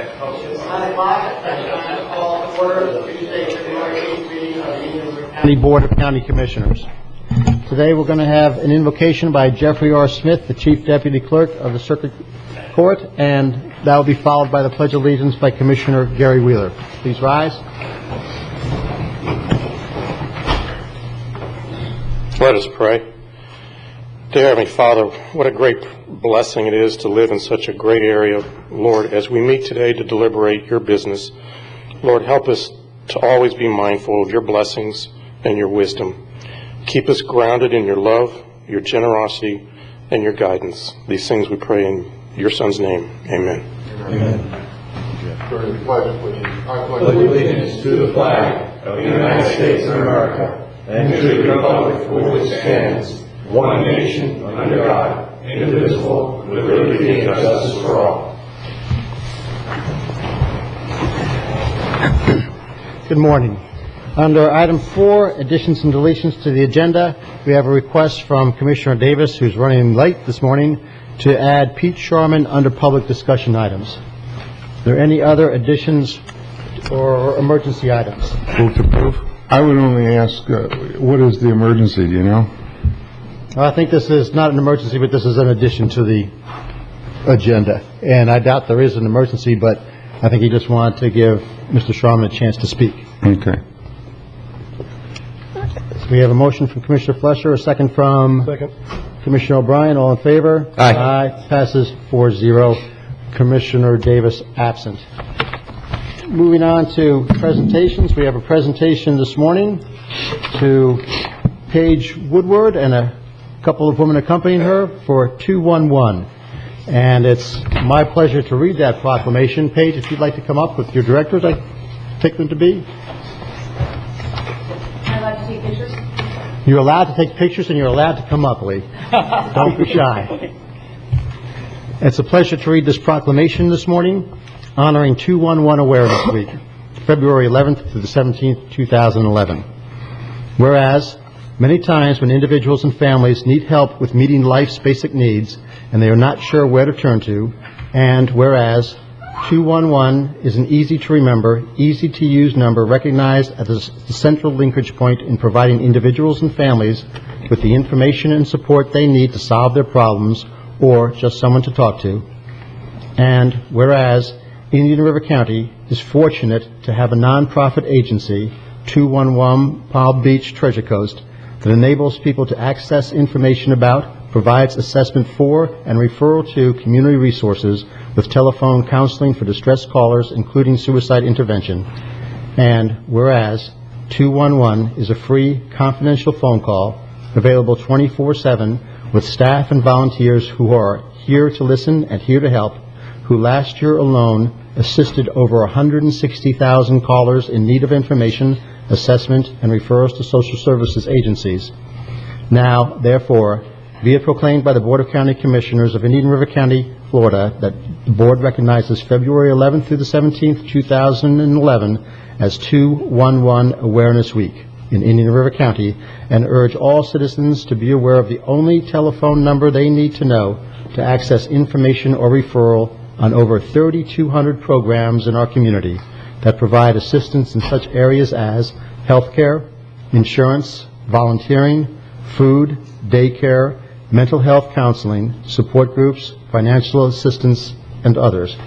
It's 9 o'clock. I call to order the Tuesday, February 8th meeting of the Indian River County Board of County Commissioners. Today we're going to have an invocation by Jeffrey R. Smith, the Chief Deputy Clerk of the Circuit Court, and that will be followed by the Pledge of Allegiance by Commissioner Gary Wheeler. Please rise. Let us pray. Dear Heavenly Father, what a great blessing it is to live in such a great area. Lord, as we meet today to deliberate your business, Lord, help us to always be mindful of your blessings and your wisdom. Keep us grounded in your love, your generosity, and your guidance. These things we pray in your Son's name. Amen. Amen. During the pledge, please. I pledge allegiance to the flag of the United States of America and to the republic for which it stands, one nation, under God, indivisible, with liberty and justice for all. Good morning. Under item 4, additions and deletions to the agenda, we have a request from Commissioner Davis, who's running late this morning, to add Pete Sharman under public discussion items. Are there any other additions or emergency items? Move to approve. I would only ask, what is the emergency, do you know? I think this is not an emergency, but this is an addition to the agenda. And I doubt there is an emergency, but I think he just wanted to give Mr. Sharman a chance to speak. Okay. So we have a motion from Commissioner Flesher, a second from Commissioner O'Brien. All in favor? Aye. Aye. Passes 4-0. Commissioner Davis absent. Moving on to presentations. We have a presentation this morning to Paige Woodward and a couple of women accompanying her for 211. And it's my pleasure to read that proclamation. Paige, if you'd like to come up with your directors, I take them to be. Am I allowed to take pictures? You're allowed to take pictures and you're allowed to come up, Lee. Don't be shy. It's a pleasure to read this proclamation this morning, honoring 211 Awareness Week, February 11th through the 17th, 2011. Whereas, many times when individuals and families need help with meeting life's basic needs and they are not sure where to turn to, and whereas 211 is an easy-to-remember, easy-to-use number recognized as the central linkage point in providing individuals and families with the information and support they need to solve their problems or just someone to talk to, and whereas Indian River County is fortunate to have a nonprofit agency, 211 Palm Beach Treasure Coast, that enables people to access information about, provides assessment for, and referral to community resources with telephone counseling for distressed callers, including suicide intervention. And whereas 211 is a free, confidential phone call available 24/7 with staff and volunteers who are here to listen and here to help, who last year alone assisted over 160,000 callers in need of information, assessment, and referrals to social services agencies. Now, therefore, be it proclaimed by the Board of County Commissioners of Indian River County, Florida, that the Board recognizes February 11th through the 17th, 2011 as 211 Awareness Week in Indian River County, and urge all citizens to be aware of the only telephone number they need to know to access information or referral on over 3,200 programs in our community that provide assistance in such areas as healthcare, insurance, volunteering, food, daycare, mental health counseling, support groups, financial assistance, and others.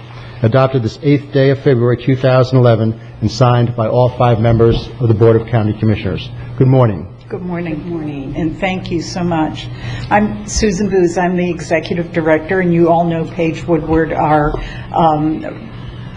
Adopted this 8th day of February 2011 and signed by all 5 members of the Board of County Commissioners. Good morning. Good morning. Good morning, and thank you so much. I'm Susan Booz. I'm the Executive Director, and you all know Paige Woodward, our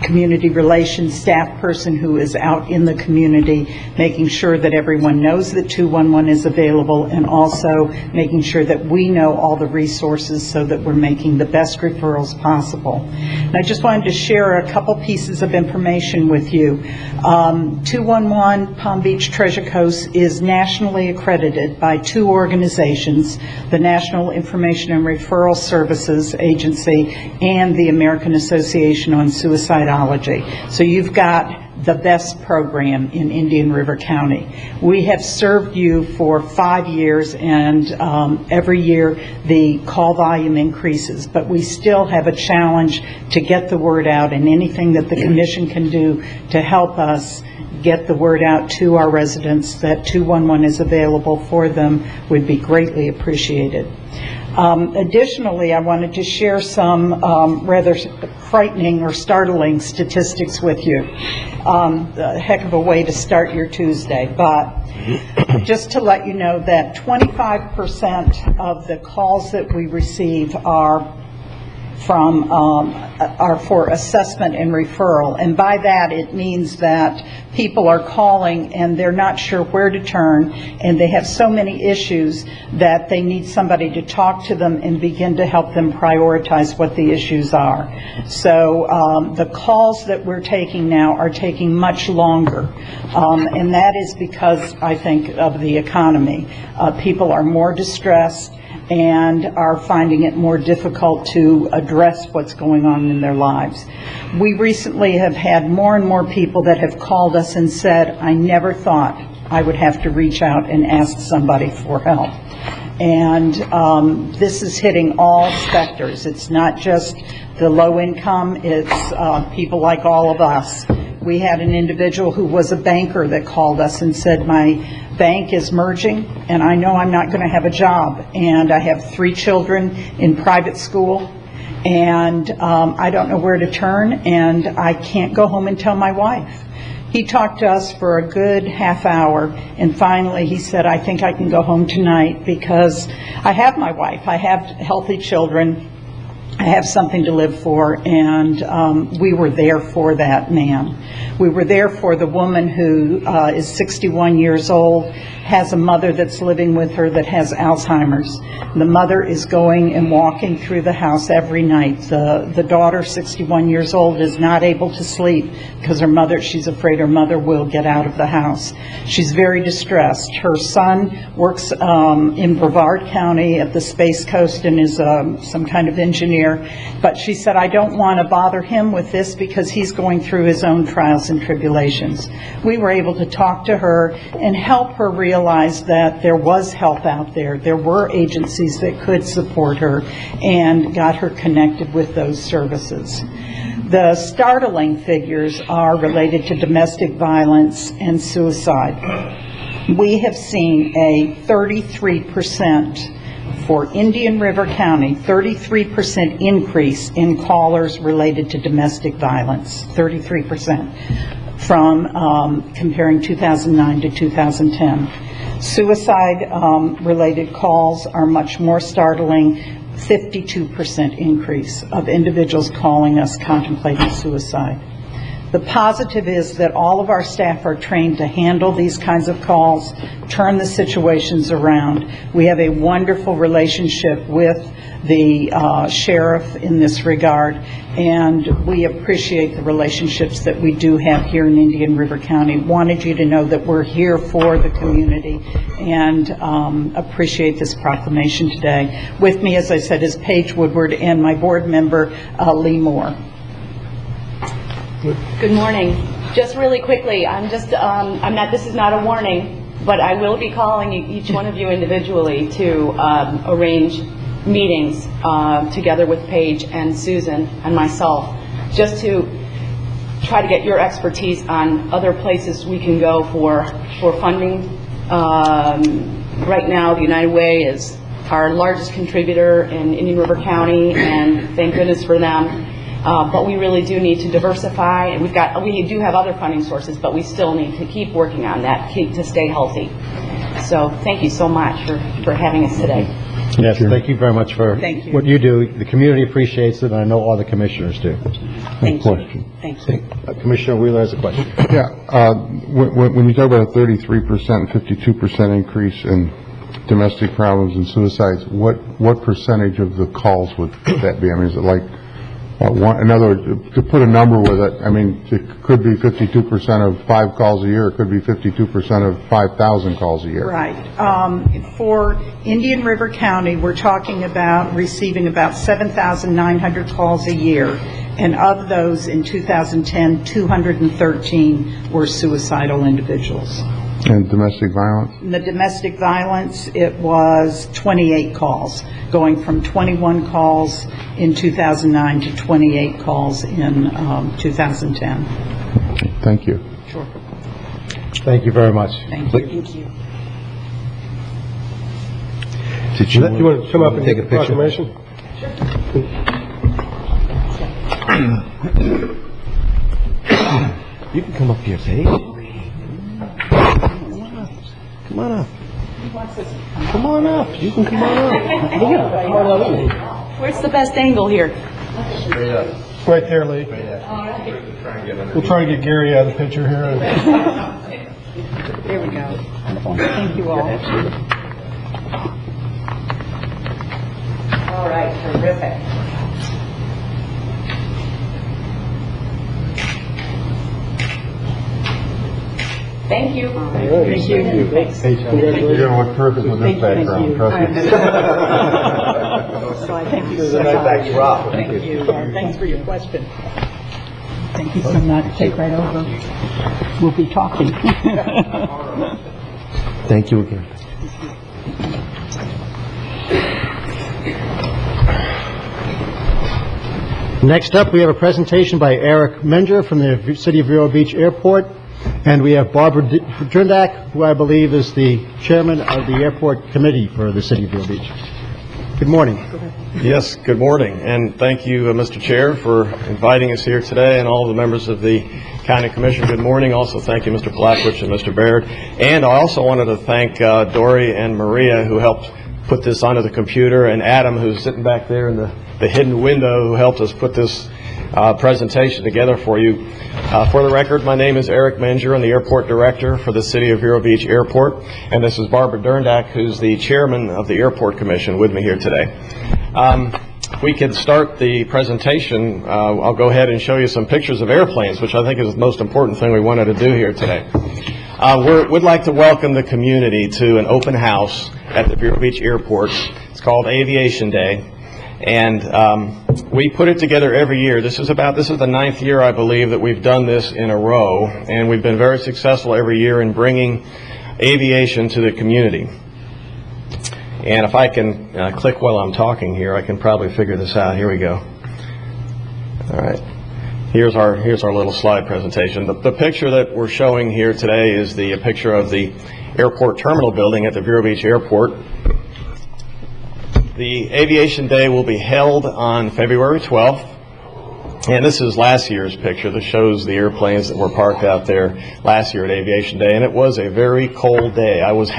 community relations staff person who is out in the community making sure that everyone knows that 211 is available, and also making sure that we know all the resources so that we're making the best referrals possible. And I just wanted to share a couple pieces of information with you. 211 Palm Beach Treasure Coast is nationally accredited by 2 organizations, the National Information and Referral Services Agency and the American Association on Suicidology. So you've got the best program in Indian River County. We have served you for 5 years, and every year the call volume increases, but we still have a challenge to get the word out, and anything that the Commission can do to help us get the word out to our residents that 211 is available for them would be greatly appreciated. Additionally, I wanted to share some rather frightening or startling statistics with you. A heck of a way to start your Tuesday, but just to let you know that 25% of the calls that we receive are for assessment and referral, and by that it means that people are calling and they're not sure where to turn, and they have so many issues that they need somebody to talk to them and begin to help them prioritize what the issues are. So the calls that we're taking now are taking much longer, and that is because, I think, of the economy. People are more distressed and are finding it more difficult to address what's going on in their lives. We recently have had more and more people that have called us and said, I never thought I would have to reach out and ask somebody for help. And this is hitting all sectors. It's not just the low income, it's people like all of us. We had an individual who was a banker that called us and said, my bank is merging and I know I'm not going to have a job, and I have 3 children in private school, and I don't know where to turn, and I can't go home and tell my wife. He talked to us for a good half hour, and finally he said, I think I can go home tonight because I have my wife, I have healthy children, I have something to live for. And we were there for that man. We were there for the woman who is 61 years old, has a mother that's living with her that has Alzheimer's. The mother is going and walking through the house every night. The daughter, 61 years old, is not able to sleep because she's afraid her mother will get out of the house. She's very distressed. Her son works in Brevard County at the Space Coast and is some kind of engineer. But she said, I don't want to bother him with this because he's going through his own trials and tribulations. We were able to talk to her and help her realize that there was help out there. There were agencies that could support her, and got her connected with those services. The startling figures are related to domestic violence and suicide. We have seen a 33% for Indian River County, 33% increase in callers related to domestic violence, 33% from comparing 2009 to 2010. Suicide related calls are much more startling, 52% increase of individuals calling us contemplating suicide. The positive is that all of our staff are trained to handle these kinds of calls, turn the situations around. We have a wonderful relationship with the sheriff in this regard, and we appreciate the relationships that we do have here in Indian River County. Wanted you to know that we're here for the community, and appreciate this proclamation today. With me, as I said, is Paige Woodward and my board member, Lee Moore. Good morning. Just really quickly, this is not a warning, but I will be calling each one of you individually to arrange meetings together with Paige and Susan and myself, just to try to get your expertise on other places we can go for funding. Right now, the United Way is our largest contributor in Indian River County, and thank goodness for them. But we really do need to diversify, and we do have other funding sources, but we still need to keep working on that, to stay healthy. So thank you so much for having us today. Yes, thank you very much for what you do. The community appreciates it, and I know all the commissioners do. Thank you. Question. Thank you. Commissioner Wheeler has a question. Yeah, when you talk about a 33%, 52% increase in domestic problems and suicides, what percentage of the calls would that be? I mean, is it like In other words, to put a number with it, I mean, it could be 52% of 5 calls a year, it could be 52% of 5,000 calls a year. Right. For Indian River County, we're talking about receiving about 7,900 calls a year, and of those in 2010, 213 were suicidal individuals. And domestic violence? In the domestic violence, it was 28 calls, going from 21 calls in 2009 to 28 calls in 2010. Thank you. Sure. Thank you very much. Thank you. Did you want to come up and take a proclamation? You can come up here, Paige. Come on up. Come on up. You can come on up. Yeah, come on up. Where's the best angle here? Right there, Lee. We'll try to get Gary out of the picture here. There we go. Thank you all. All right, terrific. Thank you. Thank you. Thanks. You're going to look perfect with this background, trust me. So I thank you so much. Thank you. Thanks for your question. Thank you so much. Take right over. We'll be talking. Thank you again. Next up, we have a presentation by Eric Menger from the City of Vero Beach Airport, and we have Barbara Drindak, who I believe is the chairman of the Airport Committee for the City of Vero Beach. Good morning. Yes, good morning, and thank you, Mr. Chair, for inviting us here today, and all the members of the County Commission. Good morning. Also, thank you, Mr. Blackwich and Mr. Baird. And I also wanted to thank Dory and Maria, who helped put this onto the computer, and Adam, who's sitting back there in the hidden window, who helped us put this presentation together for you. For the record, my name is Eric Menger. I'm the Airport Director for the City of Vero Beach Airport, and this is Barbara Derndak, who's the Chairman of the Airport Commission, with me here today. We can start the presentation. I'll go ahead and show you some pictures of airplanes, which I think is the most important thing we wanted to do here today. We'd like to welcome the community to an open house at the Vero Beach Airport. It's called Aviation Day, and we put it together every year. This is the 9th year, I believe, that we've done this in a row, and we've been very successful every year in bringing aviation to the community. And if I can click while I'm talking here, I can probably figure this out. Here we go. All right. Here's our little slide presentation. The picture that we're showing here today is the picture of the airport terminal building at the Vero Beach Airport. The Aviation Day will be held on February 12th. And this is last year's picture that shows the airplanes that were parked out there last year at Aviation Day. And it was a very cold day. I was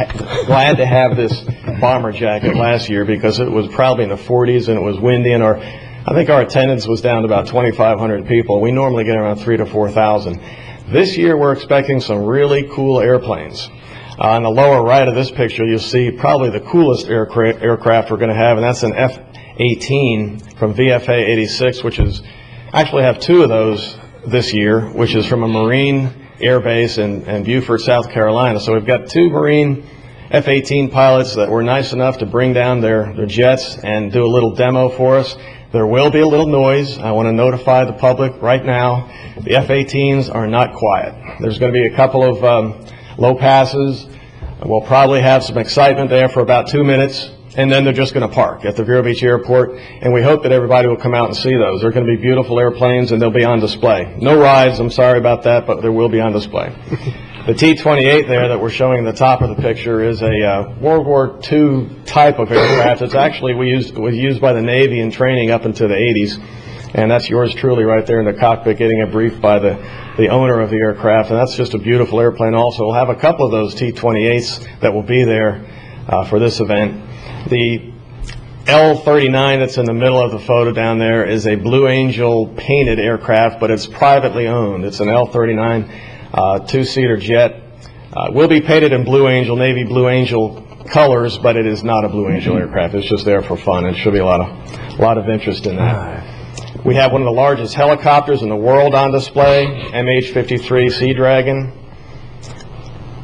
glad to have this bomber jacket last year because it was probably in the 40s and it was windy, and I think our attendance was down to about 2,500 people. We normally get around 3,000 to 4,000. This year we're expecting some really cool airplanes. On the lower right of this picture, you'll see probably the coolest aircraft we're going to have, and that's an F-18 from VFA 86, which is actually have 2 of those this year, which is from a Marine Air Base in Beaufort, South Carolina. So we've got 2 Marine F-18 pilots that were nice enough to bring down their jets and do a little demo for us. There will be a little noise. I want to notify the public right now. The F-18s are not quiet. There's going to be a couple of low passes. We'll probably have some excitement there for about 2 minutes, and then they're just going to park at the Vero Beach Airport, and we hope that everybody will come out and see those. They're going to be beautiful airplanes, and they'll be on display. No rides, I'm sorry about that, but there will be on display. The T-28 there that we're showing at the top of the picture is a World War II type of aircraft. It's actually was used by the Navy in training up into the 80s, and that's yours truly right there in the cockpit getting a brief by the owner of the aircraft, and that's just a beautiful airplane also. We'll have a couple of those T-28s that will be there for this event. The L-39 that's in the middle of the photo down there is a Blue Angel painted aircraft, but it's privately owned. It's an L-39 2-seater jet. Will be painted in Blue Angel, Navy Blue Angel colors, but it is not a Blue Angel aircraft. It's just there for fun. It should be a lot of interest in that. We have one of the largest helicopters in the world on display, MH-53 Sea Dragon.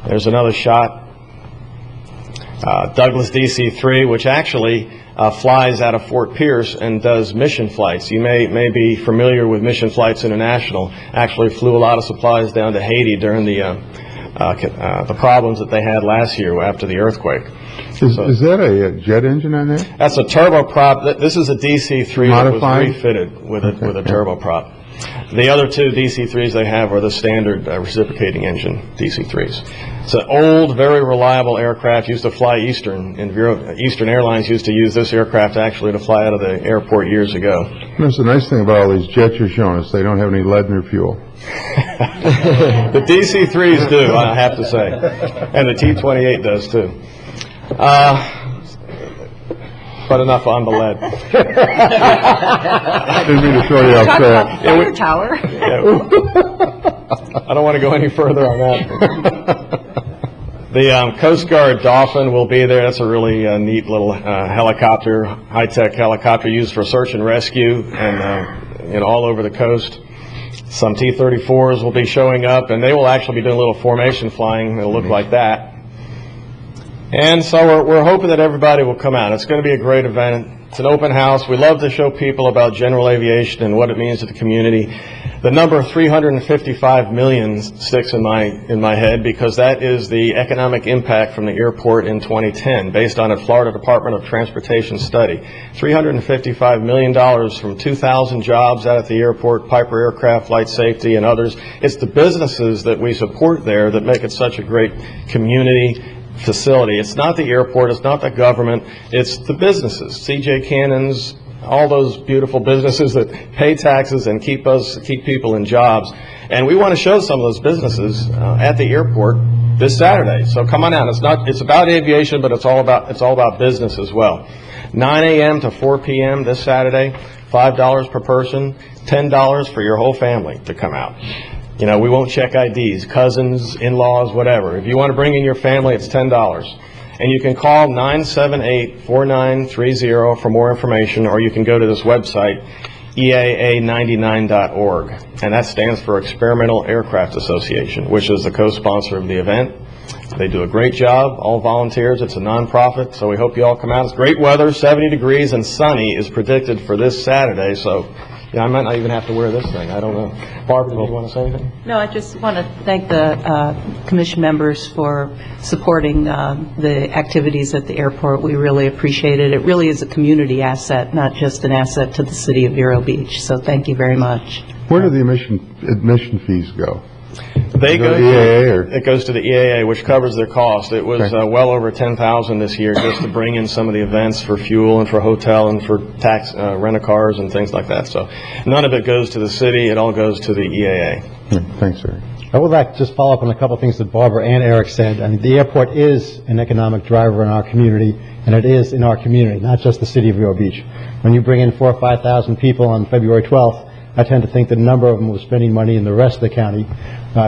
There's another shot. Douglas DC-3, which actually flies out of Fort Pierce and does mission flights. You may be familiar with Mission Flights International. Actually flew a lot of supplies down to Haiti during the problems that they had last year after the earthquake. Is that a jet engine on there? That's a turboprop. This is a DC-3 that was Modified? refitted with a turboprop. The other two DC-3s they have are the standard reciprocating engine DC-3s. It's an old, very reliable aircraft. Used to fly Eastern, and Eastern Airlines used to use this aircraft actually to fly out of the airport years ago. That's the nice thing about all these jets you're showing us. They don't have any lead in their fuel. The DC-3s do, I have to say, and the T-28 does too. But enough on the lead. Didn't mean to throw you off track. Fire tower. I don't want to go any further on that. The Coast Guard Dolphin will be there. That's a really neat little helicopter, high-tech helicopter used for search and rescue and all over the coast. Some T-34s will be showing up, and they will actually be doing a little formation flying. It'll look like that. And so we're hoping that everybody will come out. It's going to be a great event. It's an open house. We love to show people about general aviation and what it means to the community. The number 355 million sticks in my head because that is the economic impact from the airport in 2010, based on a Florida Department of Transportation study. $355 million from 2,000 jobs out at the airport, Piper Aircraft, Flight Safety, and others. It's the businesses that we support there that make it such a great community facility. It's not the airport, it's not the government, it's the businesses. CJ Cannon's, all those beautiful businesses that pay taxes and keep people in jobs. And we want to show some of those businesses at the airport this Saturday. So come on out. It's about aviation, but it's all about business as well. 9 a.m. to 4 p.m. this Saturday, $5 per person, $10 for your whole family to come out. You know, we won't check IDs, cousins, in-laws, whatever. If you want to bring in your family, it's $10. And you can call 978-4930 for more information, or you can go to this website, EAA99.org. And that stands for Experimental Aircraft Association, which is the co-sponsor of the event. They do a great job, all volunteers. It's a nonprofit, so we hope you all come out. It's great weather, 70 degrees and sunny is predicted for this Saturday, so yeah, I might not even have to wear this thing. I don't know. Barbara, did you want to say anything? No, I just want to thank the commission members for supporting the activities at the airport. We really appreciate it. It really is a community asset, not just an asset to the city of Vero Beach. So thank you very much. Where do the admission fees go? They go to the EAA, or? It goes to the EAA, which covers their cost. It was well over $10,000 this year just to bring in some of the events for fuel and for hotel and for tax rent-a-cars and things like that. So none of it goes to the city. It all goes to the EAA. Thanks, sir. I would like to just follow up on a couple of things that Barbara and Eric said. I mean, the airport is an economic driver in our community, and it is in our community, not just the city of Vero Beach. When you bring in 4,000 or 5,000 people on February 12th, I tend to think that a number of them were spending money in the rest of the county.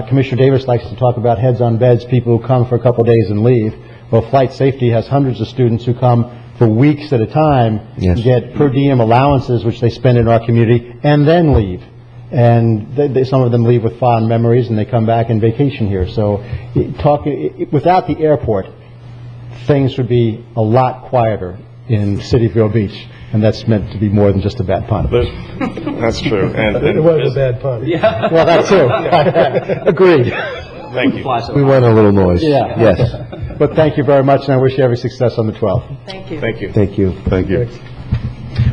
Commissioner Davis likes to talk about heads on beds, people who come for a couple of days and leave. Well, Flight Safety has hundreds of students who come for weeks at a time, get per diem allowances, which they spend in our community, and then leave. And some of them leave with fond memories, and they come back and vacation here. So without the airport, things would be a lot quieter in the city of Vero Beach. And that's meant to be more than just a bad pun. That's true. And It was a bad pun. Yeah. Well, that too. Agreed. Thank you. We want a little noise. Yeah. Yes. But thank you very much, and I wish you every success on the 12th. Thank you. Thank you. Thank you. Thank you.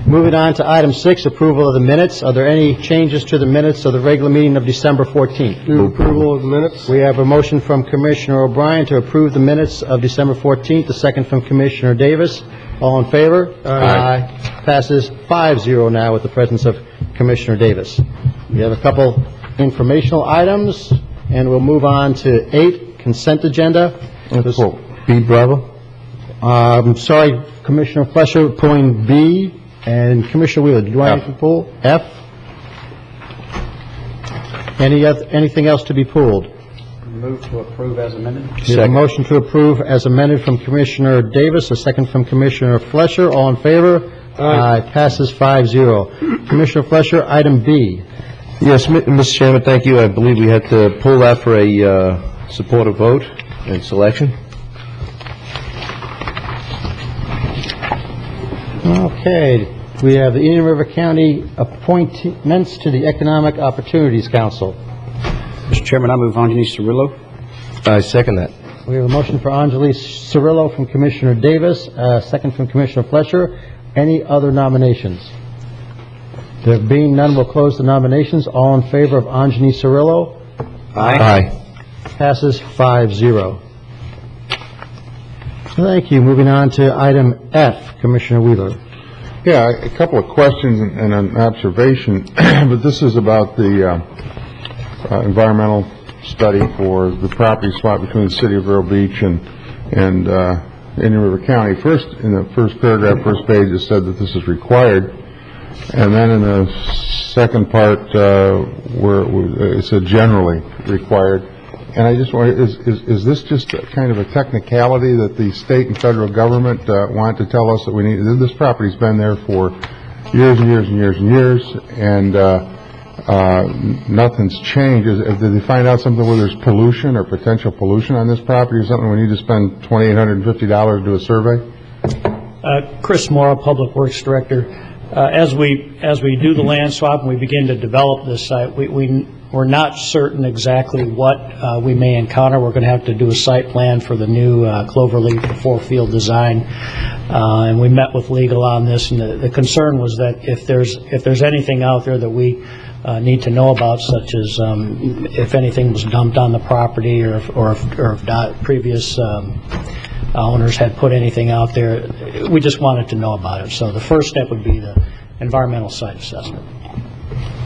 Moving on to item 6, approval of the minutes. Are there any changes to the minutes of the regular meeting of December 14th? Move approval of the minutes. We have a motion from Commissioner O'Brien to approve the minutes of December 14th, a second from Commissioner Davis. All in favor? Aye. Passes 5-0 now with the presence of Commissioner Davis. We have a couple informational items, and we'll move on to 8, consent agenda. B, Bravo. I'm sorry, Commissioner Flesher, pulling B, and Commissioner Wheeler, did you want anything to pull? F? Anything else to be pulled? Move to approve as amended. We have a motion to approve as amended from Commissioner Davis, a second from Commissioner Flesher. All in favor? Aye. Passes 5-0. Commissioner Fleischer, item B. Yes, Mr. Chairman, thank you. I believe we had to pull that for a supportive vote and selection. Okay, we have the Indian River County appointments to the Economic Opportunities Council. Mr. Chairman, I move Anjani Cirillo. I second that. We have a motion for Anjali Cirillo from Commissioner Davis, second from Commissioner Fleischer. Any other nominations? There being none, we'll close the nominations. All in favor of Anjani Cirillo? Aye. Passes 5-0. Thank you. Moving on to item F, Commissioner Wheeler. Yeah, a couple of questions and an observation, but this is about the environmental study for the property swap between the city of Vero Beach and Indian River County. First, in the first paragraph, first page, it said that this is required, and then in the second part, where it said generally required. And I just wonder, is this just kind of a technicality that the state and federal government want to tell us that we need? This property's been there for years and years and years and years, and nothing's changed. Did they find out something where there's pollution or potential pollution on this property or something? We need to spend $2,850 to do a survey? Chris Morrow, Public Works Director. As we do the land swap and we begin to develop this site, we're not certain exactly what we may encounter. We're going to have to do a site plan for the new Cloverleaf 4-field design, and we met with legal on this. And the concern was that if there's anything out there that we need to know about, such as if anything was dumped on the property, or if not previous owners had put anything out there, we just wanted to know about it. So the first step would be the environmental site assessment.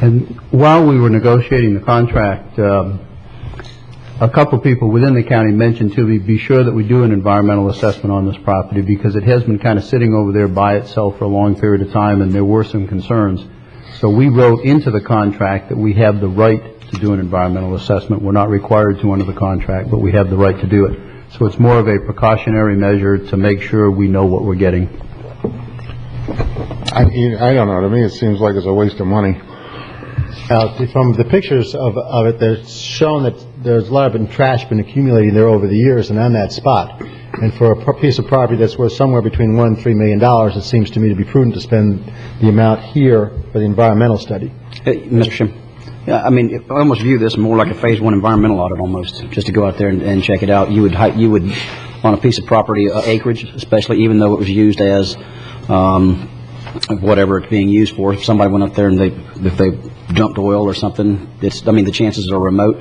And while we were negotiating the contract, a couple people within the county mentioned to me, be sure that we do an environmental assessment on this property, because it has been kind of sitting over there by itself for a long period of time, and there were some concerns. So we wrote into the contract that we have the right to do an environmental assessment. We're not required to under the contract, but we have the right to do it. So it's more of a precautionary measure to make sure we know what we're getting. I don't know. To me, it seems like it's a waste of money. From the pictures of it, there's shown that there's a lot of trash been accumulating there over the years and on that spot. And for a piece of property that's worth somewhere between $1 and $3 million, it seems to me to be prudent to spend the amount here for the environmental study. Mr. Chairman, yeah, I mean, I almost view this more like a phase 1 environmental audit almost, just to go out there and check it out. You would on a piece of property, acreage, especially, even though it was used as whatever it's being used for. If somebody went up there and if they dumped oil or something, the chances are remote.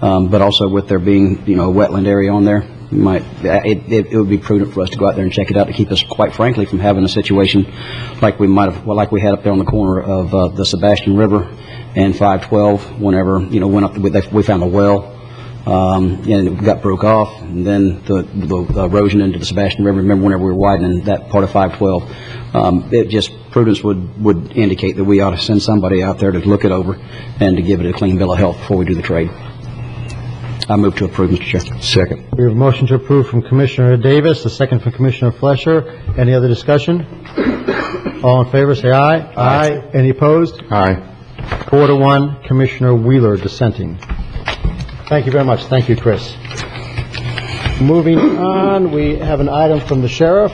But also with there being, a wetland area on there, it would be prudent for us to go out there and check it out, to keep us, quite frankly, from having a situation like we had up there on the corner of the Sebastian River and 512. Whenever went up, we found a well, and it got broke off, and then the erosion into the Sebastian River. Remember, whenever we were widening that part of 512, prudence would indicate that we ought to send somebody out there to look it over and to give it a clean bill of health before we do the trade. I move to approve, Mr. Chair. Second. We have a motion to approve from Commissioner Davis, a second from Commissioner Fleischer. Any other discussion? All in favor, say aye. Aye. Any opposed? Aye. 4-1, Commissioner Wheeler dissenting. Thank you very much. Thank you, Chris. Moving on, we have an item from the sheriff.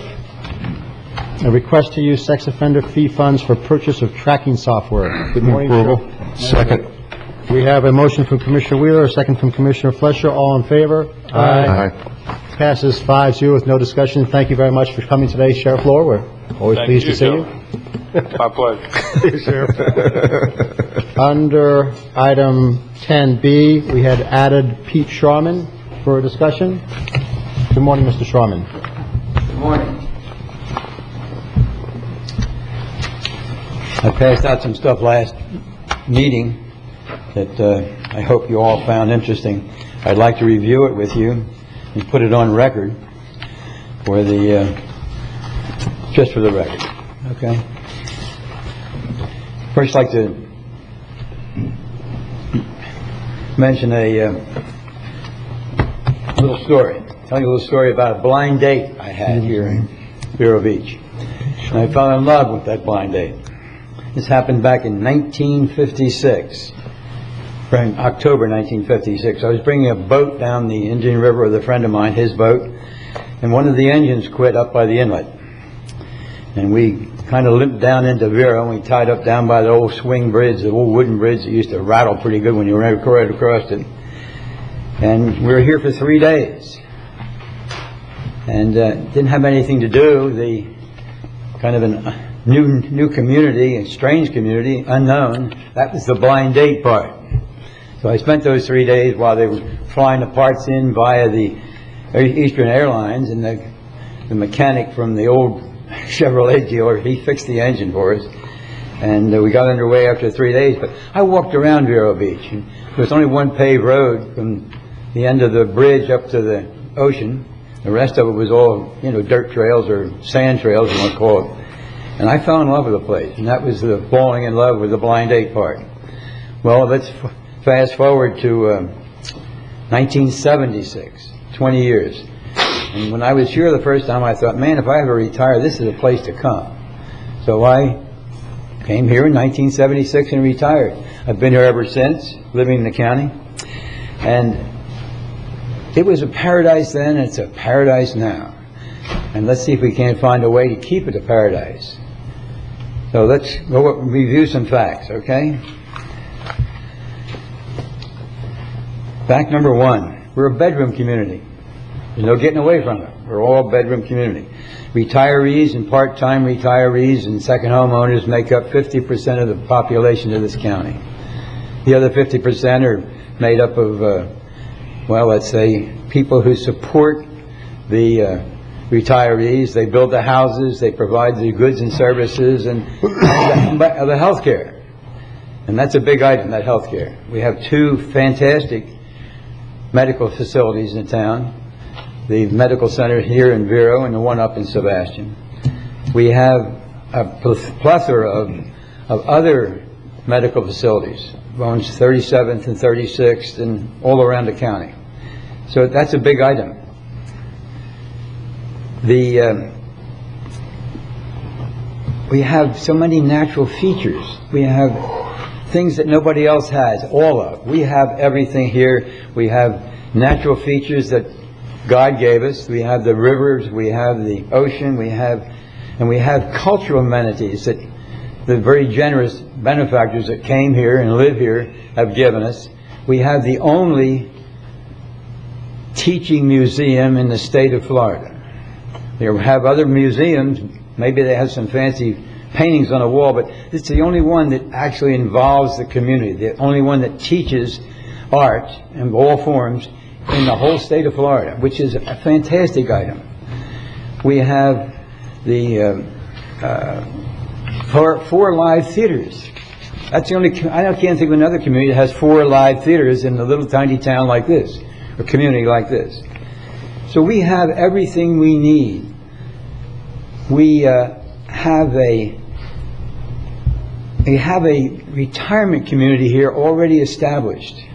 A request to use sex offender fee funds for purchase of tracking software. Good morning, Sheriff. Second. We have a motion from Commissioner Wheeler, a second from Commissioner Fleischer. All in favor? Aye. Passes 5-0 with no discussion. Thank you very much for coming today, Sheriff Lohr. We're always pleased to see you. My pleasure. Sheriff. Under item 10B, we had added Pete Schraman for a discussion. Good morning, Mr. Schraman. Good morning. I passed out some stuff last meeting that I hope you all found interesting. I'd like to review it with you and put it on record for just for the record. Okay. First, I'd like to mention a little story. Tell you a little story about a blind date I had here Vero Beach. And I fell in love with that blind date. This happened back in 1956, in October 1956. I was bringing a boat down the Indian River with a friend of mine, his boat, and one of the engines quit up by the inlet. And we kind of limped down into Vero, and we tied up down by the old swing bridge, the old wooden bridge that used to rattle pretty good when you ran across it. And we were here for 3 days. And didn't have anything to do. The kind of a new community, a strange community, unknown, that was the blind date part. So I spent those 3 days while they were flying the parts in via the Eastern Airlines, and the mechanic from the old Chevrolet dealer, he fixed the engine for us. And we got underway after 3 days. But I walked around Vero Beach, and there was only one paved road from the end of the bridge up to the ocean. The rest of it was all, dirt trails or sand trails, you want to call it. And I fell in love with the place, and that was the falling in love with the blind date part. Well, let's fast forward to 1976, 20 years. And when I was here the first time, I thought, man, if I ever retire, this is a place to come. So I came here in 1976 and retired. I've been here ever since, living in the county. And it was a paradise then, and it's a paradise now. And let's see if we can't find a way to keep it a paradise. So let's go review some facts, okay? Fact number 1, we're a bedroom community. There's no getting away from it. We're all a bedroom community. Retirees and part-time retirees and second homeowners make up 50% of the population of this county. The other 50% are made up of let's say, people who support the retirees. They build the houses, they provide the goods and services, and the health care. And that's a big item, that health care. We have 2 fantastic medical facilities in town. The medical center here in Vero and the one up in Sebastian. We have a plethora of other medical facilities, owns 37th and 36th and all around the county. So that's a big item. We have so many natural features. We have things that nobody else has, all of. We have everything here. We have natural features that God gave us. We have the rivers, we have the ocean, we have cultural amenities that the very generous benefactors that came here and live here have given us. We have the only teaching museum in the state of Florida. They have other museums, maybe they have some fancy paintings on the wall, but it's the only one that actually involves the community, the only one that teaches art in all forms in the whole state of Florida, which is a fantastic item. We have the 4 live theaters. That's the only, I can't think of another community that has 4 live theaters in a little tiny town like this, a community like this. So we have everything we need. We have a retirement community here already established.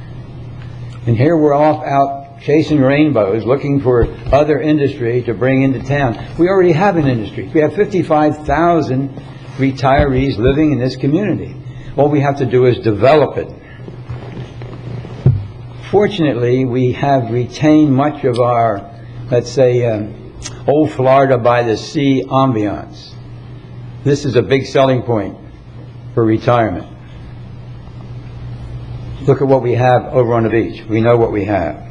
And here we're off out chasing rainbows, looking for other industry to bring into town. We already have an industry. We have 55,000 retirees living in this community. All we have to do is develop it. Fortunately, we have retained much of our, let's say, old Florida by the sea ambiance. This is a big selling point for retirement. Look at what we have over on the beach. We know what we have.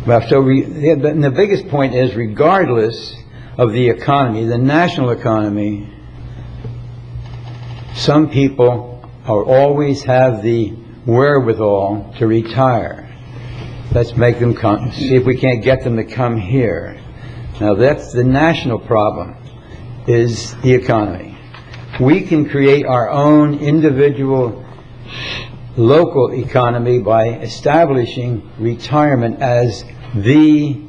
Well, so and the biggest point is, regardless of the economy, the national economy, some people always have the wherewithal to retire. Let's make them come, see if we can't get them to come here. Now that's the national problem, is the economy. We can create our own individual local economy by establishing retirement as the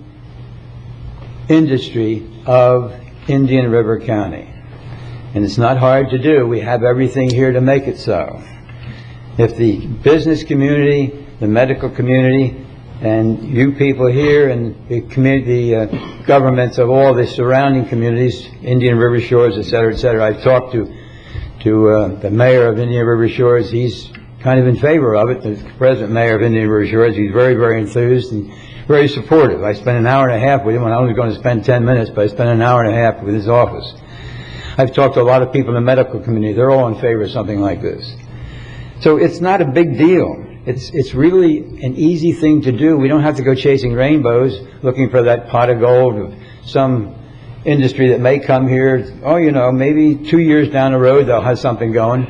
industry of Indian River County. And it's not hard to do. We have everything here to make it so. If the business community, the medical community, And you people here and the community, governments of all the surrounding communities, Indian River Shores, et cetera, I've talked to the mayor of Indian River Shores. He's kind of in favor of it. The present mayor of Indian River Shores, he's very, very enthused and very supportive. I spent an hour and a half with him, and I was going to spend 10 minutes, but I spent an hour and a half with his office. I've talked to a lot of people in the medical community. They're all in favor of something like this. So it's not a big deal. It's really an easy thing to do. We don't have to go chasing rainbows, looking for that pot of gold of some industry that may come here. Oh, you know, maybe 2 years down the road they'll have something going.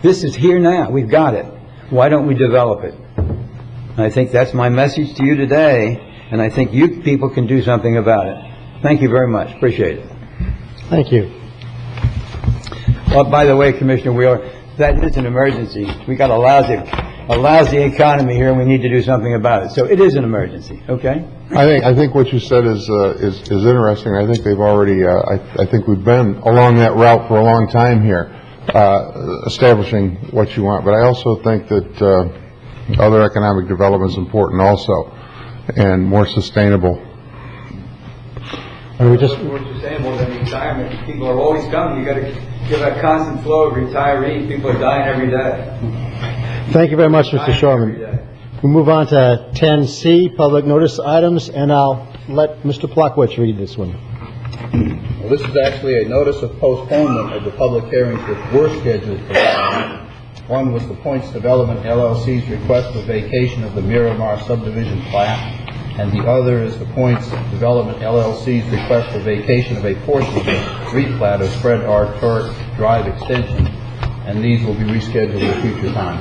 This is here now. We've got it. Why don't we develop it? And I think that's my message to you today, and I think you people can do something about it. Thank you very much. Appreciate it. Thank you. Well, by the way, Commissioner, that is an emergency. We got a lousy economy here, and we need to do something about it. So it is an emergency, okay? I think what you said is interesting. I think they've already, I think we've been along that route for a long time here, establishing what you want. But I also think that other economic development is important also, and more sustainable. More sustainable than retirement. People are always coming. You got to give a constant flow of retirees. People are dying every day. Thank you very much, Mr. Shorman. We'll move on to 10C, public notice items, and I'll let Mr. Plotkwitz read this one. Well, this is actually a notice of postponement of the public hearings that were scheduled for tonight. One was the Points Development LLC's request for vacation of the Miramar subdivision plat, and the other is the Points Development LLC's request for vacation of a portion of the replat of Fred R. Turk Drive Extension, and these will be rescheduled at a future time.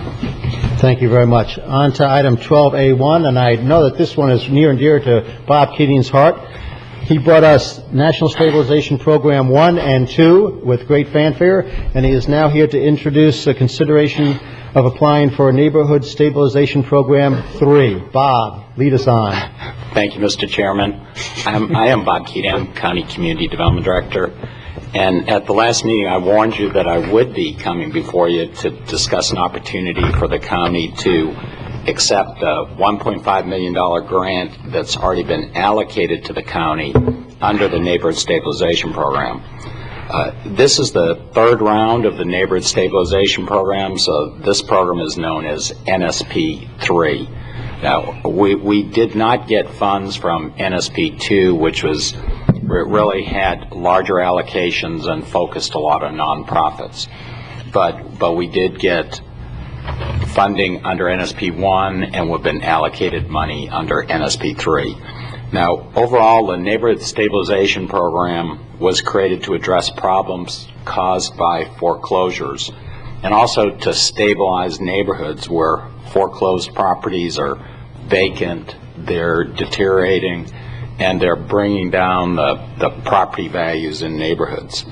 Thank you very much. On to item 12A1, and I know that this one is near and dear to Bob Keating's heart. He brought us National Stabilization Program 1 and 2 with great fanfare, and he is now here to introduce a consideration of applying for Neighborhood Stabilization Program 3. Bob, lead us on. Thank you, Mr. Chairman. I am Bob Keating. I'm County Community Development Director. And at the last meeting, I warned you that I would be coming before you to discuss an opportunity for the county to accept a $1.5 million grant that's already been allocated to the county under the Neighborhood Stabilization Program. This is the third round of the Neighborhood Stabilization Program, so this program is known as NSP 3. Now, we did not get funds from NSP 2, which was really had larger allocations and focused a lot on nonprofits. But we did get funding under NSP 1, and we've been allocated money under NSP 3. Now, overall, the Neighborhood Stabilization Program was created to address problems caused by foreclosures and also to stabilize neighborhoods where foreclosed properties are vacant, they're deteriorating, and they're bringing down the property values in neighborhoods.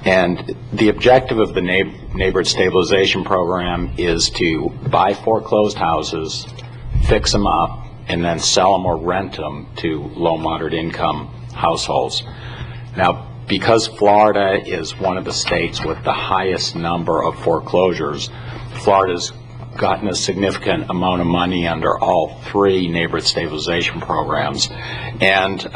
And the objective of the Neighborhood Stabilization Program is to buy foreclosed houses, fix them up, and then sell them or rent them to low, moderate income households. Now, because Florida is one of the states with the highest number of foreclosures, Florida's gotten a significant amount of money under all three Neighborhood Stabilization Programs. And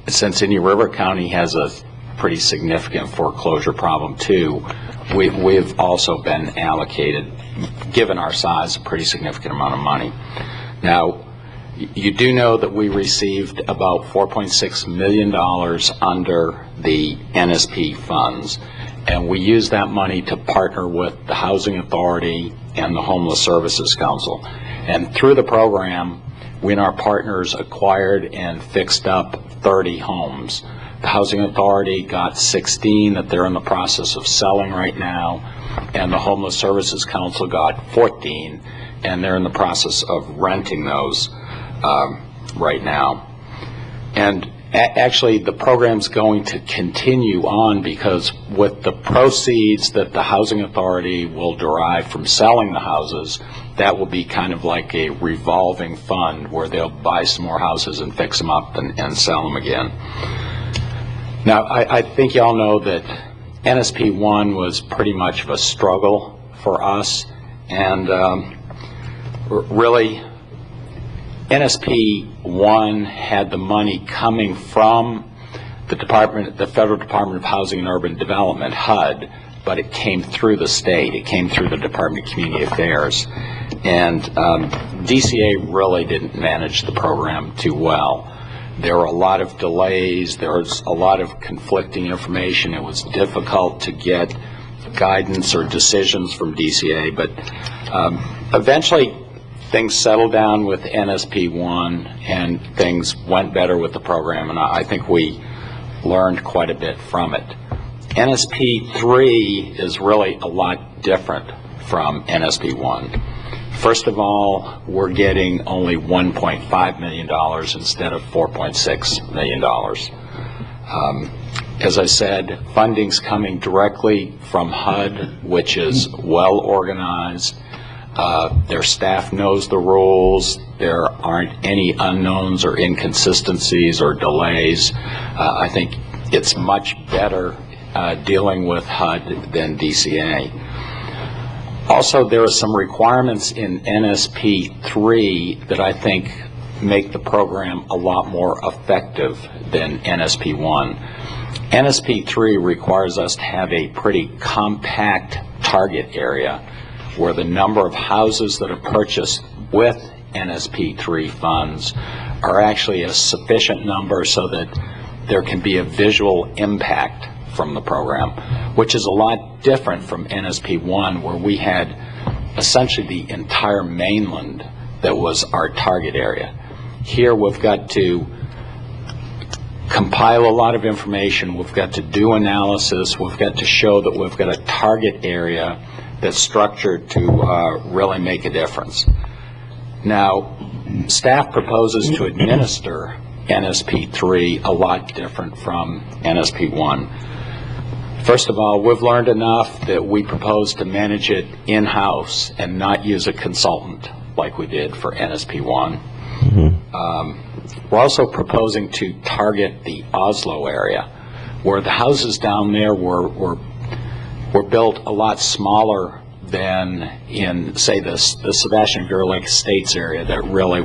since Indian River County has a pretty significant foreclosure problem too, we've also been allocated, given our size, a pretty significant amount of money. Now, you do know that we received about $4.6 million under the NSP funds, and we used that money to partner with the Housing Authority and the Homeless Services Council. And through the program, we and our partners acquired and fixed up 30 homes. The Housing Authority got 16 that they're in the process of selling right now, and the Homeless Services Council got 14, and they're in the process of renting those right now. And actually, the program's going to continue on, because with the proceeds that the Housing Authority will derive from selling the houses, that will be kind of like a revolving fund where they'll buy some more houses and fix them up and sell them again. Now, I think you all know that NSP 1 was pretty much of a struggle for us, and really NSP 1 had the money coming from the Federal Department of Housing and Urban Development, HUD, but it came through the state. It came through the Department of Community Affairs. And DCA really didn't manage the program too well. There were a lot of delays. There was a lot of conflicting information. It was difficult to get guidance or decisions from DCA, but eventually things settled down with NSP 1 and things went better with the program, and I think we learned quite a bit from it. NSP 3 is really a lot different from NSP 1. First of all, we're getting only $1.5 million instead of $4.6 million. As I said, funding's coming directly from HUD, which is well organized. Their staff knows the rules. There aren't any unknowns or inconsistencies or delays. I think it's much better dealing with HUD than DCA. Also, there are some requirements in NSP 3 that I think make the program a lot more effective than NSP 1. NSP 3 requires us to have a pretty compact target area where the number of houses that are purchased with NSP 3 funds are actually a sufficient number so that there can be a visual impact from the program, which is a lot different from NSP 1, where we had essentially the entire mainland that was our target area. Here we've got to compile a lot of information, we've got to do analysis, we've got to show that we've got a target area that's structured to really make a difference. Now, staff proposes to administer NSP 3 a lot different from NSP 1. First of all, we've learned enough that we propose to manage it in-house and not use a consultant like we did for NSP 1. We're also proposing to target the Oslo area, where the houses down there were built a lot smaller than in, say, the Sebastian Gerlich Estates area that really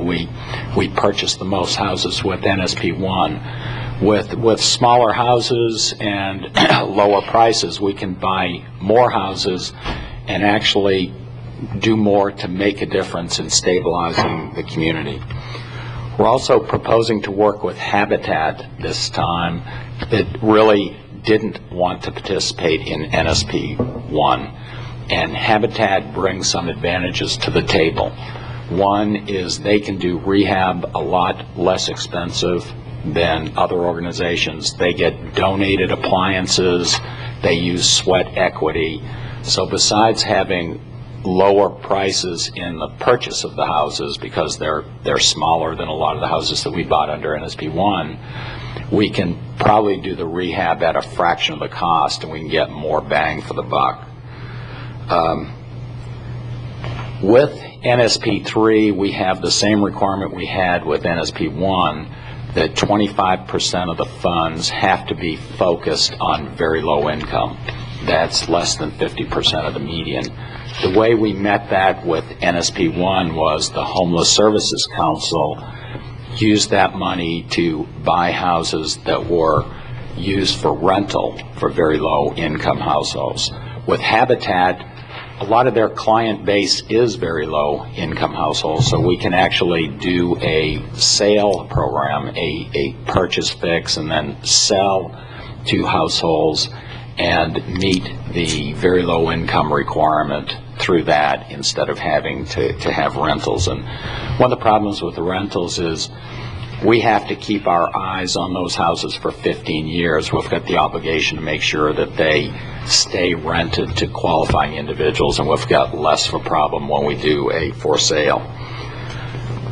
we purchased the most houses with NSP 1. With smaller houses and lower prices, we can buy more houses and actually do more to make a difference in stabilizing the community. We're also proposing to work with Habitat this time that really didn't want to participate in NSP 1. And Habitat brings some advantages to the table. One is they can do rehab a lot less expensive than other organizations. They get donated appliances, they use sweat equity. So besides having lower prices in the purchase of the houses because they're smaller than a lot of the houses that we bought under NSP 1, we can probably do the rehab at a fraction of the cost and we can get more bang for the buck. With NSP 3, we have the same requirement we had with NSP 1, that 25% of the funds have to be focused on very low income. That's less than 50% of the median. The way we met that with NSP 1 was the Homeless Services Council used that money to buy houses that were used for rental for very low income households. With Habitat, a lot of their client base is very low income households, so we can actually do a sale program, a purchase fix and then sell to households and meet the very low income requirement through that instead of having to have rentals. And one of the problems with the rentals is we have to keep our eyes on those houses for 15 years. We've got the obligation to make sure that they stay rented to qualifying individuals, and we've got less of a problem when we do a for sale.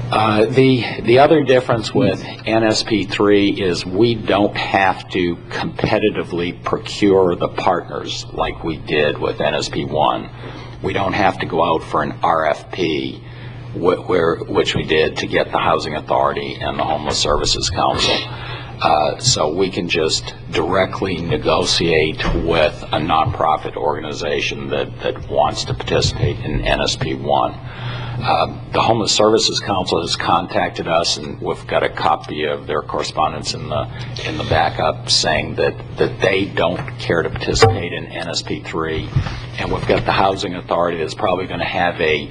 The other difference with NSP 3 is we don't have to competitively procure the partners like we did with NSP 1. We don't have to go out for an RFP, which we did to get the Housing Authority and the Homeless Services Council. So we can just directly negotiate with a nonprofit organization that wants to participate in NSP 1. The Homeless Services Council has contacted us, and we've got a copy of their correspondence in the backup saying that they don't care to participate in NSP 3, and we've got the Housing Authority that's probably going to have a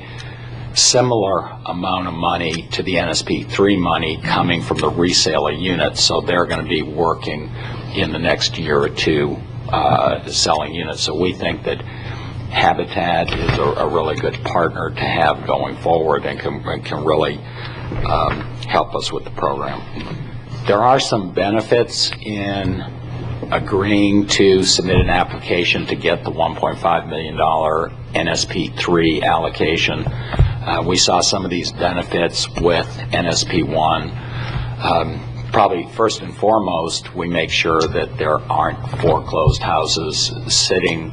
similar amount of money to the NSP 3 money coming from the resale of units, so they're going to be working in the next year or two selling units. So we think that Habitat is a really good partner to have going forward and can really help us with the program. There are some benefits in agreeing to submit an application to get the $1.5 million NSP 3 allocation. We saw some of these benefits with NSP 1. Probably first and foremost, we make sure that there aren't foreclosed houses sitting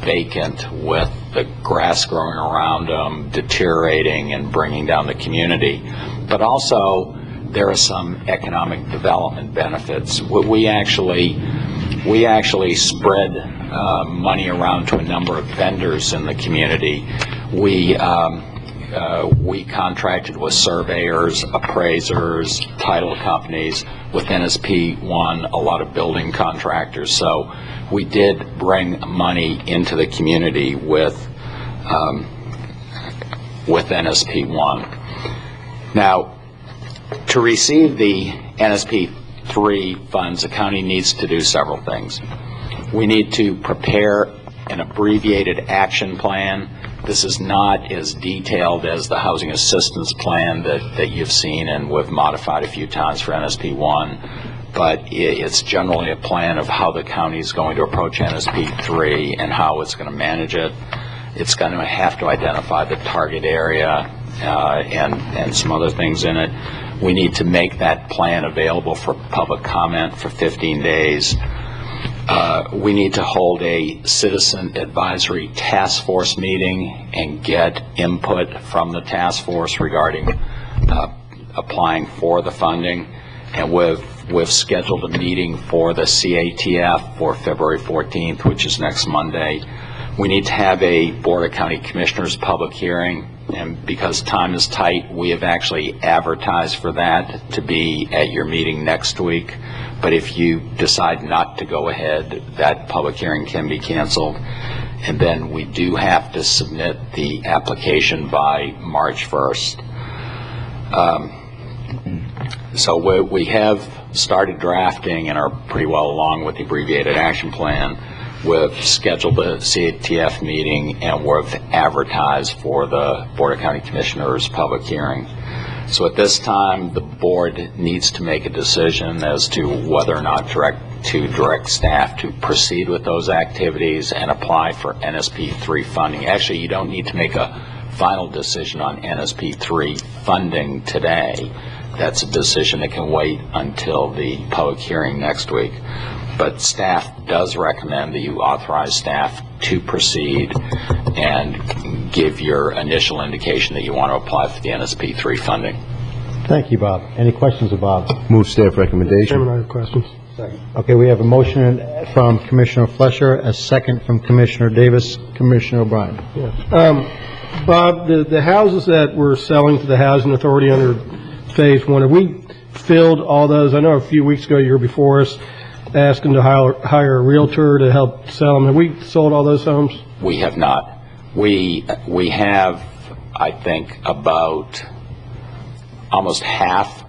vacant with the grass growing around them, deteriorating and bringing down the community. But also, there are some economic development benefits. We actually spread money around to a number of vendors in the community. We contracted with surveyors, appraisers, title companies, with NSP 1, a lot of building contractors. So we did bring money into the community with NSP 1. Now, to receive the NSP 3 funds, the county needs to do several things. We need to prepare an abbreviated action plan. This is not as detailed as the housing assistance plan that you've seen and we've modified a few times for NSP 1, but it's generally a plan of how the county is going to approach NSP 3 and how it's going to manage it. It's going to have to identify the target area and some other things in it. We need to make that plan available for public comment for 15 days. We need to hold a citizen advisory task force meeting and get input from the task force regarding applying for the funding. And we've scheduled a meeting for the CATF for February 14th, which is next Monday. We need to have a Board of County Commissioners public hearing, and because time is tight, we have actually advertised for that to be at your meeting next week. But if you decide not to go ahead, that public hearing can be canceled. And then we do have to submit the application by March 1st. So we have started drafting and are pretty well along with the abbreviated action plan. We've scheduled the CATF meeting and we've advertised for the Board of County Commissioners public hearing. So at this time, the board needs to make a decision as to whether or not to direct staff to proceed with those activities and apply for NSP 3 funding. Actually, you don't need to make a final decision on NSP 3 funding today. That's a decision that can wait until the public hearing next week. But staff does recommend that you authorize staff to proceed and give your initial indication that you want to apply for the NSP 3 funding. Thank you, Bob. Any questions of Bob? Move staff recommendation. Chairman, I have questions. Okay, we have a motion from Commissioner Fleischer, a second from Commissioner Davis. Commissioner O'Brien. Yes. Bob, the houses that we're selling to the Housing Authority under Phase 1, have we filled all those? I know a few weeks ago you were before us asking to hire a realtor to help sell them. Have we sold all those homes? We have not. We have, I think, about almost half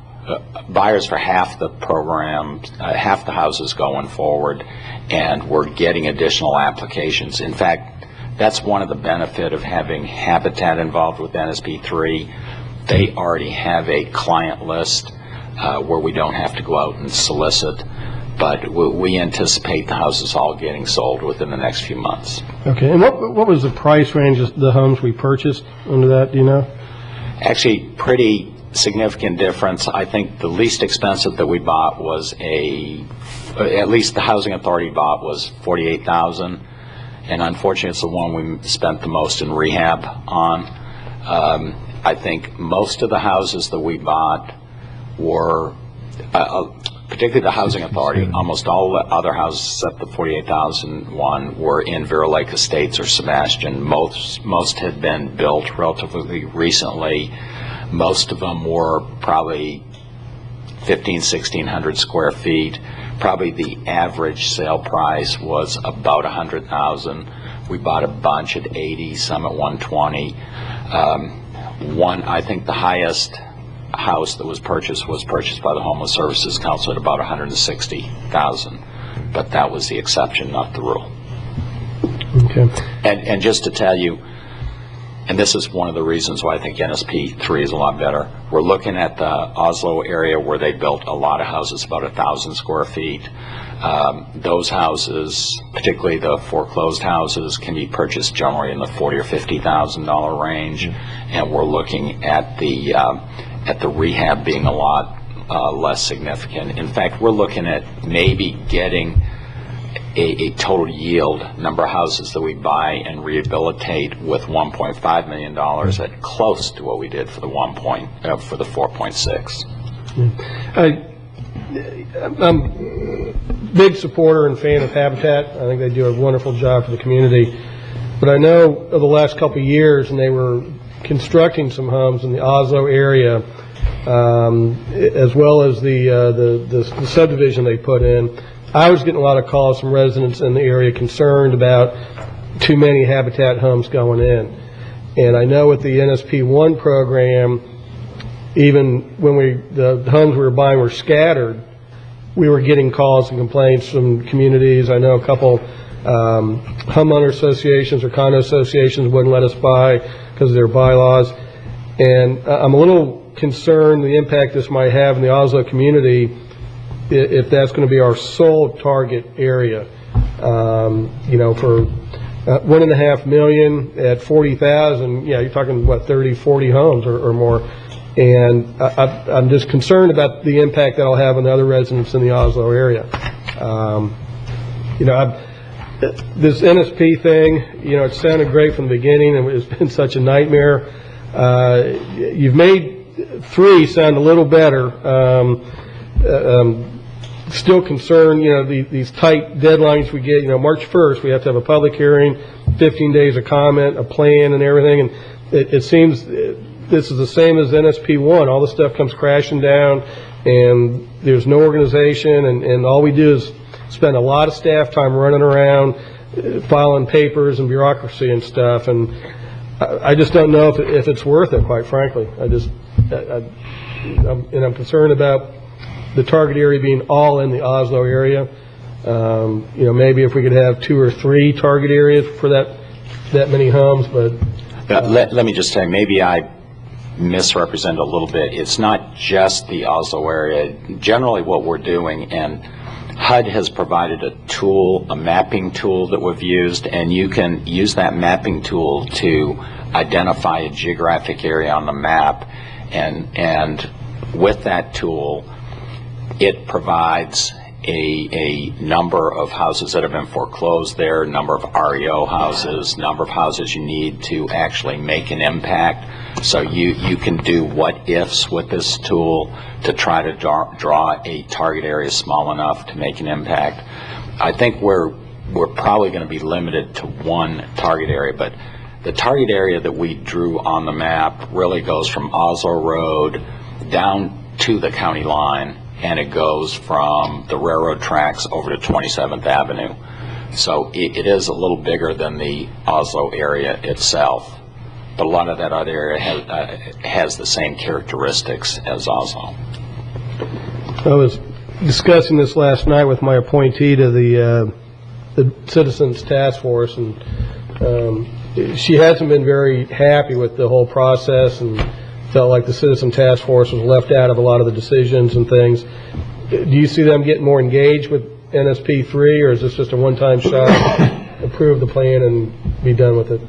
buyers for half the program, half the houses going forward, and we're getting additional applications. In fact, that's one of the benefit of having Habitat involved with NSP 3. They already have a client list where we don't have to go out and solicit. But we anticipate the houses all getting sold within the next few months. Okay, and what was the price range of the homes we purchased under that, do you know? Actually, pretty significant difference. I think the least expensive that we bought was at least the Housing Authority bought was $48,000, and unfortunately it's the one we spent the most in rehab on. I think most of the houses that we bought were particularly the Housing Authority, almost all the other houses except the 48,001 were in Vero Lake Estates or Sebastian. Most had been built relatively recently. Most of them were probably 1,600 square feet. Probably the average sale price was about $100,000. We bought a bunch at 80, some at 120. I think the highest house that was purchased by the Homeless Services Council at about $160,000, but that was the exception, not the rule. Okay. And just to tell you, and this is one of the reasons why I think NSP 3 is a lot better. We're looking at the Oslo area where they built a lot of houses, about 1,000 square feet. Those houses, particularly the foreclosed houses, can be purchased generally in the $40,000 or $50,000 range, and we're looking at the rehab being a lot less significant. In fact, we're looking at maybe getting a total yield number of houses that we buy and rehabilitate with $1.5 million at close to what we did for the 4.6. I'm a big supporter and fan of Habitat. I think they do a wonderful job for the community. But I know over the last couple of years, and they were constructing some homes in the Oslo area, as well as the subdivision they put in. I was getting a lot of calls from residents in the area concerned about too many Habitat homes going in. And I know with the NSP1 program, even when the homes we were buying were scattered, we were getting calls and complaints from communities. I know a couple homeowner associations or condo associations wouldn't let us buy because of their bylaws. And I'm a little concerned the impact this might have in the Oslo community if that's going to be our sole target area. You know, for $1.5 million at 40,000, yeah, you're talking, what, 30, 40 homes or more. And I'm just concerned about the impact that'll have on the other residents in the Oslo area. You know, this NSP thing, you know, it sounded great from the beginning, and it's been such a nightmare. You've made 3 sound a little better. Still concerned, you know, these tight deadlines we get. You know, March 1st, we have to have a public hearing, 15 days of comment, a plan, and everything. And it seems this is the same as NSP1. All the stuff comes crashing down, and there's no organization, and all we do is spend a lot of staff time running around, filing papers and bureaucracy and stuff. And I just don't know if it's worth it, quite frankly. I'm concerned about the target area being all in the Oslo area. You know, maybe if we could have 2 or 3 target areas for that many homes, but... Let me just say, maybe I misrepresent a little bit. It's not just the Oslo area. Generally what we're doing, and HUD has provided a tool, a mapping tool that we've used, and you can use that mapping tool to identify a geographic area on the map, and with that tool, it provides a number of houses that have been foreclosed there, number of REO houses, number of houses you need to actually make an impact. So you can do what ifs with this tool to try to draw a target area small enough to make an impact. I think we're probably going to be limited to 1 target area, but the target area that we drew on the map really goes from Oslo Road down to the county line, and it goes from the railroad tracks over to 27th Avenue. So it is a little bigger than the Oslo area itself, but a lot of that other area has the same characteristics as Oslo. I was discussing this last night with my appointee to the Citizens Task Force, and she hasn't been very happy with the whole process, and felt like the Citizen Task Force was left out of a lot of the decisions and things. Do you see them getting more engaged with NSP 3, or is this just a one-time shot, approve the plan and be done with it?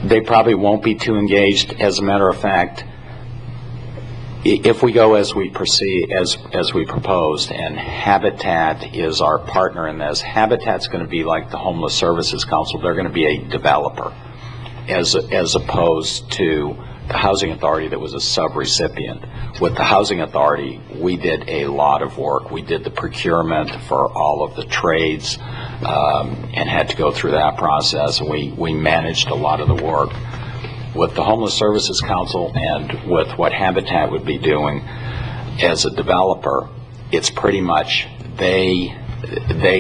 They probably won't be too engaged. As a matter of fact, if we go as we proceed, as we proposed, and Habitat is our partner in this, Habitat's going to be like the Homeless Services Council. They're going to be a developer, as opposed to the Housing Authority that was a sub-recipient. With the Housing Authority, we did a lot of work. We did the procurement for all of the trades and had to go through that process. We managed a lot of the work. With the Homeless Services Council and with what Habitat would be doing as a developer, it's pretty much they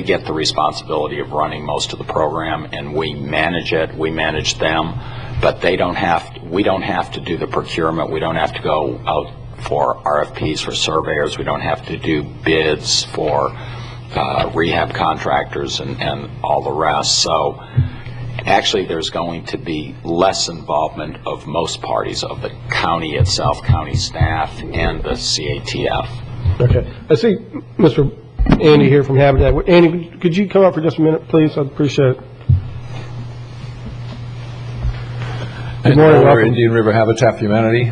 get the responsibility of running most of the program, and we manage it. We manage them, but we don't have to do the procurement. We don't have to go out for RFPs for surveyors. We don't have to do bids for rehab contractors and all the rest. So actually there's going to be less involvement of most parties, of the county itself, county staff, and the CATF. Okay. I see Mr. Andy here from Habitat. Andy, could you come up for just a minute, please? I'd appreciate it. Good morning. Welcome. Indian River Habitat for Humanity.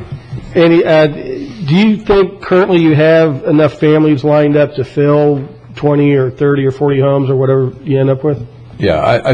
Andy, do you think currently you have enough families lined up to fill 20 or 30 or 40 homes or whatever you end up with? Yeah,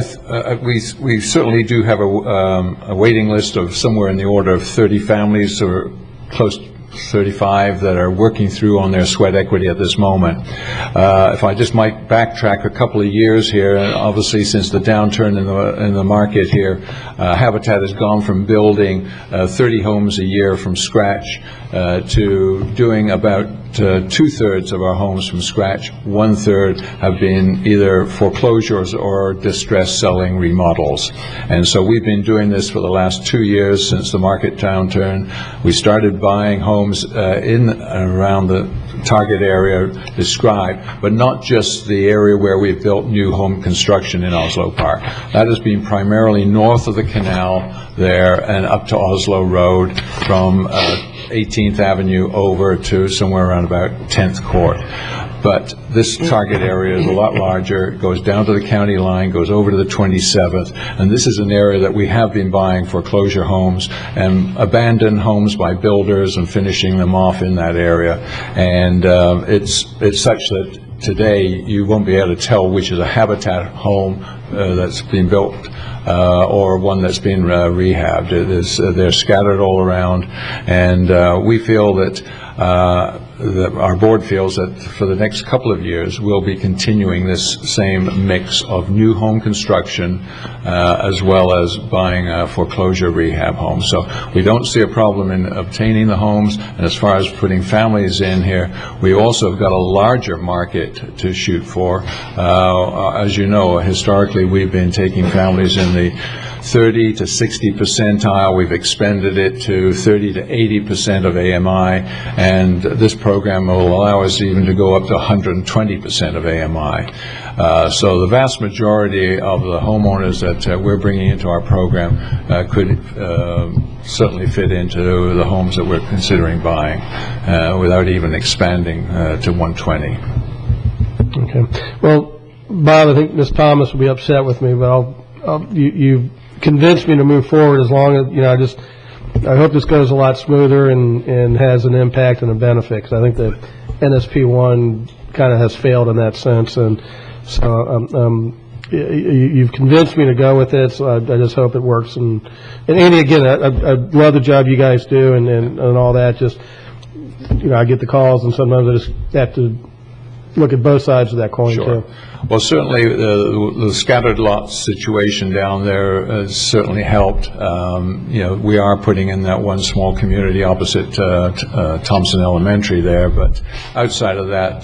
we certainly do have a waiting list of somewhere in the order of 30 families, or close to 35 that are working through on their sweat equity at this moment. If I just might backtrack a couple of years here, obviously since the downturn in the market here, Habitat has gone from building 30 homes a year from scratch to doing about 2/3 of our homes from scratch. 1/3 have been either foreclosures or distress selling remodels. And so we've been doing this for the last 2 years since the market downturn. We started buying homes in and around the target area described, but not just the area where we've built new home construction in Oslo Park. That has been primarily north of the canal there and up to Oslo Road, from 18th Avenue over to somewhere around about 10th Court. But this target area is a lot larger. It goes down to the county line, goes over to the 27th, and this is an area that we have been buying foreclosure homes and abandoned homes by builders and finishing them off in that area. And it's such that today you won't be able to tell which is a Habitat home that's been built or one that's been rehabbed. They're scattered all around, and we feel that our board feels that for the next couple of years we'll be continuing this same mix of new home construction as well as buying foreclosure rehab homes. So we don't see a problem in obtaining the homes, and as far as putting families in here, we also have got a larger market to shoot for. As you know, historically we've been taking families in the 30 to 60 percentile. We've expanded it to 30 to 80% of AMI, and this program will allow us even to go up to 120% of AMI. So the vast majority of the homeowners that we're bringing into our program could certainly fit into the homes that we're considering buying without even expanding to 120. Okay. Well, Bob, I think Ms. Thomas will be upset with me, but you convinced me to move forward. As long as, I hope this goes a lot smoother and has an impact and a benefit, because I think that NSP1 kind of has failed in that sense. And so you've convinced me to go with it, so I just hope it works. And Andy, again, I love the job you guys do and all that. Just, I get the calls, and sometimes I just have to look at both sides of that coin, Sure. too. Well, certainly the scattered lot situation down there has certainly helped. We are putting in that one small community opposite Thompson Elementary there, but outside of that,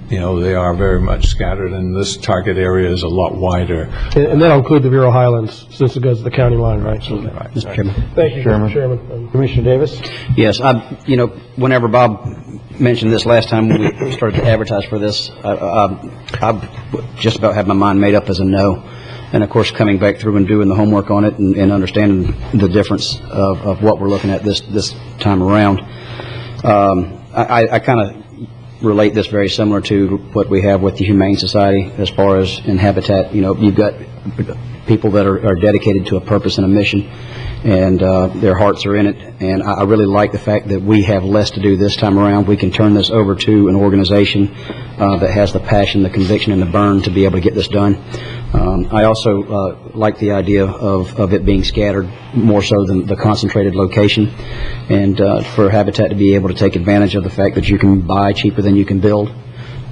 they are very much scattered, and this target area is a lot wider. And that'll include the Vero Highlands, since it goes to the county line, right? Right. Mr. Chairman. Thank you, Chairman. Mr. Chairman. Commissioner Davis? Yes, whenever Bob mentioned this last time when we started to advertise for this, I just about had my mind made up as a no. And of course, coming back through and doing the homework on it and understanding the difference of what we're looking at this time around, I kind of relate this very similar to what we have with the Humane Society as far as in Habitat. You've got people that are dedicated to a purpose and a mission, and their hearts are in it. And I really like the fact that we have less to do this time around. We can turn this over to an organization that has the passion, the conviction, and the burn to be able to get this done. I also like the idea of it being scattered more so than the concentrated location, and for Habitat to be able to take advantage of the fact that you can buy cheaper than you can build.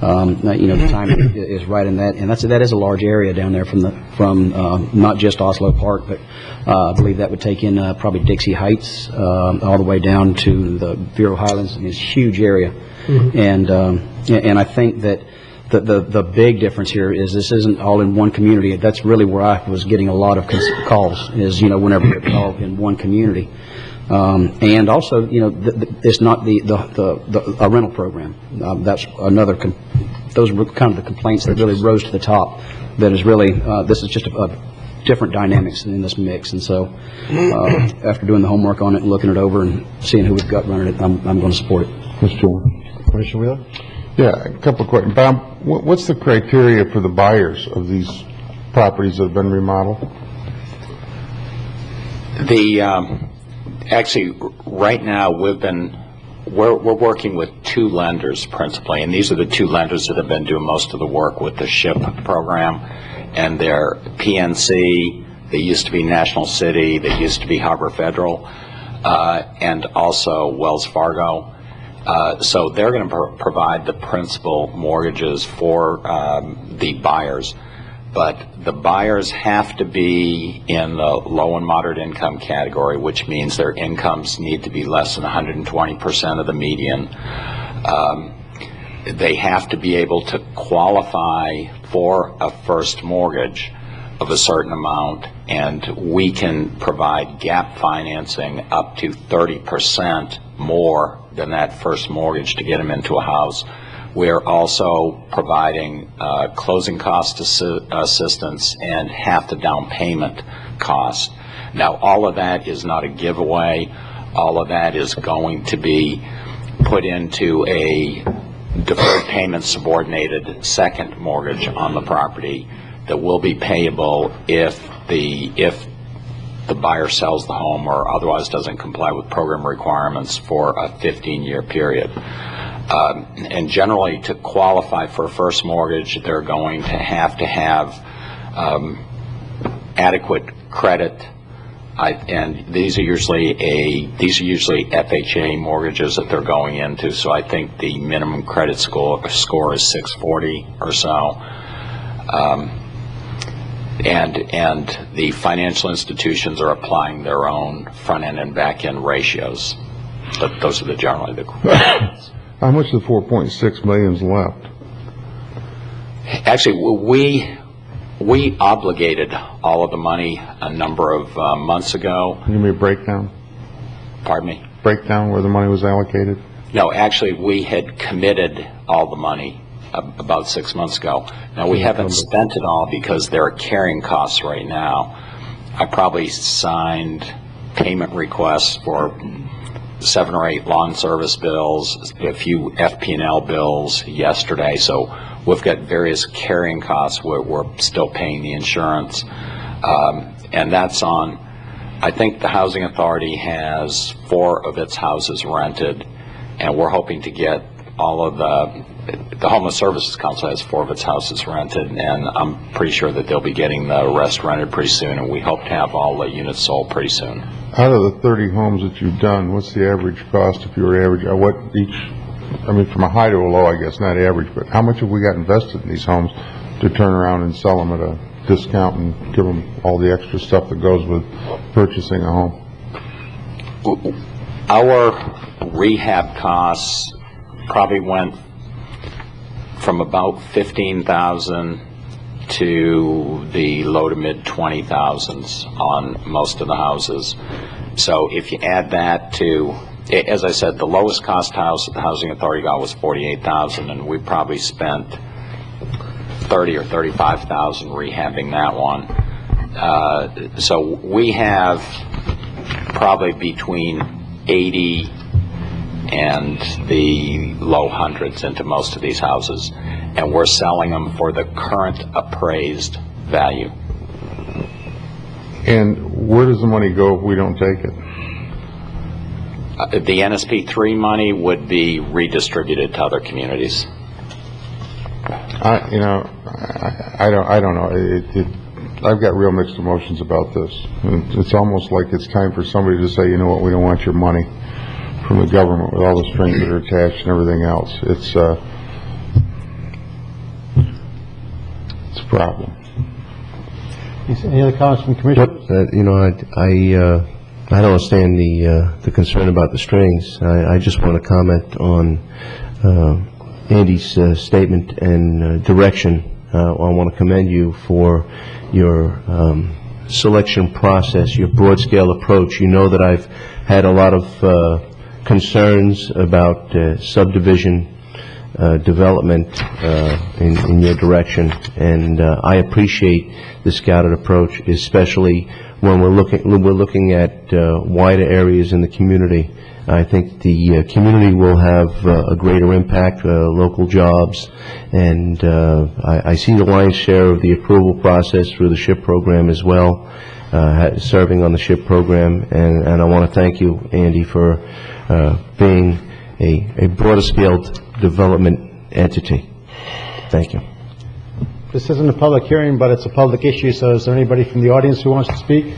The timing is right in that, and that is a large area down there from not just Oslo Park, but I believe that would take in probably Dixie Heights all the way down to the Vero Highlands. I mean, it's a huge area, and I think that the big difference here is this isn't all in one community. That's really where I was getting a lot of calls, is whenever you're involved in one community. And also, it's not a rental program. That's another. Those were kind of the complaints that really rose to the top. That is really this is just a different dynamics in this mix. And so, after doing the homework on it, and looking it over, and seeing who we've got running it, I'm going to support it. Mr. Chairman. Commissioner Wheeler? Yeah, a couple of questions. Bob, what's the criteria for the buyers of these properties that have been remodeled? Actually, right now we're working with two lenders principally, and these are the two lenders that have been doing most of the work with the SHIP program, and they're PNC. They used to be National City. They used to be Harbor Federal, and also Wells Fargo. So they're going to provide the principal mortgages for the buyers. But the buyers have to be in the low and moderate income category, which means their incomes need to be less than 120% of the median. They have to be able to qualify for a first mortgage of a certain amount, and we can provide gap financing up to 30% more than that first mortgage to get them into a house. We're also providing closing cost assistance and half the down payment cost. Now, all of that is not a giveaway. All of that is going to be put into a deferred payment subordinated second mortgage on the property that will be payable if the buyer sells the home or otherwise doesn't comply with program requirements for a 15-year period. And generally, to qualify for a first mortgage, they're going to have adequate credit, and these are usually FHA mortgages that they're going into. So I think the minimum credit score is 640 or so. And the financial institutions are applying their own front-end and back-end ratios. But those are generally the questions. How much of the 4.6 million is left? Actually, we obligated all of the money a number of months ago. Give me a breakdown. Pardon me? Breakdown where the money was allocated? No, actually, we had committed all the money about 6 months ago. Now, we haven't spent it all because there are carrying costs right now. I probably signed payment requests for 7 or 8 lawn service bills, a few FP&L bills yesterday. So we've got various carrying costs where we're still paying the insurance. And that's on, I think the Housing Authority has 4 of its houses rented, and we're hoping to get all of the Homeless Services Council has 4 of its houses rented, and I'm pretty sure that they'll be getting the rest rented pretty soon, and we hope to have all the units sold pretty soon. Out of the 30 homes that you've done, what's the average cost if you were average? From a high to a low, I guess, not average, but how much have we got invested in these homes to turn around and sell them at a discount and give them all the extra stuff that goes with purchasing a home? Our rehab costs probably went from about $15,000 to the low to mid 20,000s on most of the houses. So if you add that to, as I said, the lowest cost house that the Housing Authority got was $48,000, and we probably spent $30,000 or $35,000 rehabbing that one. So we have probably between 80 and the low hundreds into most of these houses, and we're selling them for the current appraised value. And where does the money go if we don't take it? The NSP3 money would be redistributed to other communities. I don't know. I've got real mixed emotions about this. It's almost like it's time for somebody to say, you know what, we don't want your money from the government with all the strings that are attached and everything else. It's a problem. Any other comments from commissioners? I don't understand the concern about the strings. I just want to comment on Andy's statement and direction. I want to commend you for your selection process, your broad-scale approach. You know that I've had a lot of concerns about subdivision development in your direction, and I appreciate the scouted approach, especially when we're looking at wider areas in the community. I think the community will have a greater impact, local jobs, and I see the lion's share of the approval process through the SHIP program as well, serving on the SHIP program, and I want to thank you, Andy, for being a broader scaled development entity. Thank you. This isn't a public hearing, but it's a public issue, so is there anybody from the audience who wants to speak?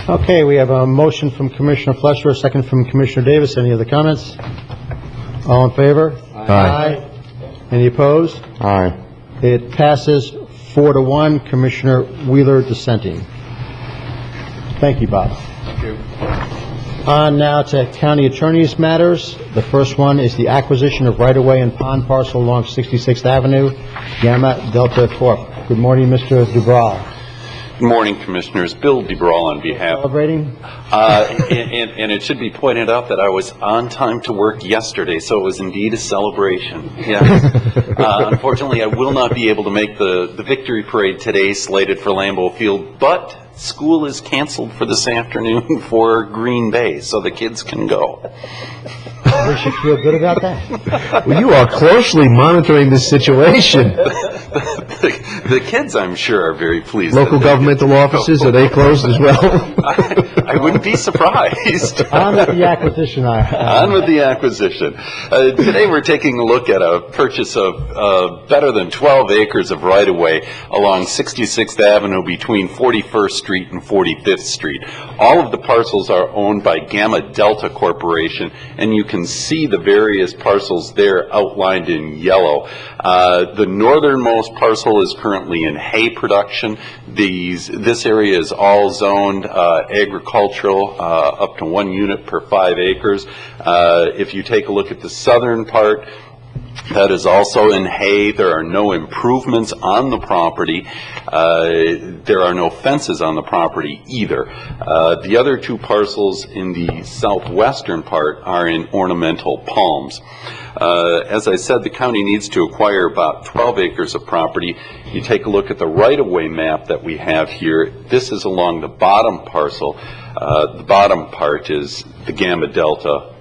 Okay, we have a motion from Commissioner Fletcher, a second from Commissioner Davis. Any other comments? All in favor? Aye. Any opposed? Aye. It passes 4-1. Commissioner Wheeler dissenting. Thank you, Bob. Thank you. On now to county attorney's matters. The first one is the acquisition of right-of-way and pond parcel along 66th Avenue, Gamma Delta Corp. Good morning, Mr. Dubral. Good morning, Commissioners. Bill DeBrawl on behalf. Celebrating? And it should be pointed out that I was on time to work yesterday, so it was indeed a celebration. Yes. Unfortunately, I will not be able to make the victory parade today slated for Lambeau Field, but school is canceled for this afternoon for Green Bay, so the kids can go. We should feel good about that. Well, you are closely monitoring this situation. The kids, I'm sure, are very pleased. Local governmental offices, are they closed as well? I wouldn't be surprised. On with the acquisition. On with the acquisition. Today we're taking a look at a purchase of better than 12 acres of right-of-way along 66th Avenue between 41st Street and 45th Street. All of the parcels are owned by Gamma Delta Corporation, and you can see the various parcels there outlined in yellow. The northernmost parcel is currently in hay production. This area is all zoned agricultural, up to 1 unit per 5 acres. If you take a look at the southern part, that is also in hay. There are no improvements on the property. There are no fences on the property either. The other 2 parcels in the southwestern part are in ornamental palms. As I said, the county needs to acquire about 12 acres of property. You take a look at the right-of-way map that we have here. This is along the bottom parcel. The bottom part is the Gamma Delta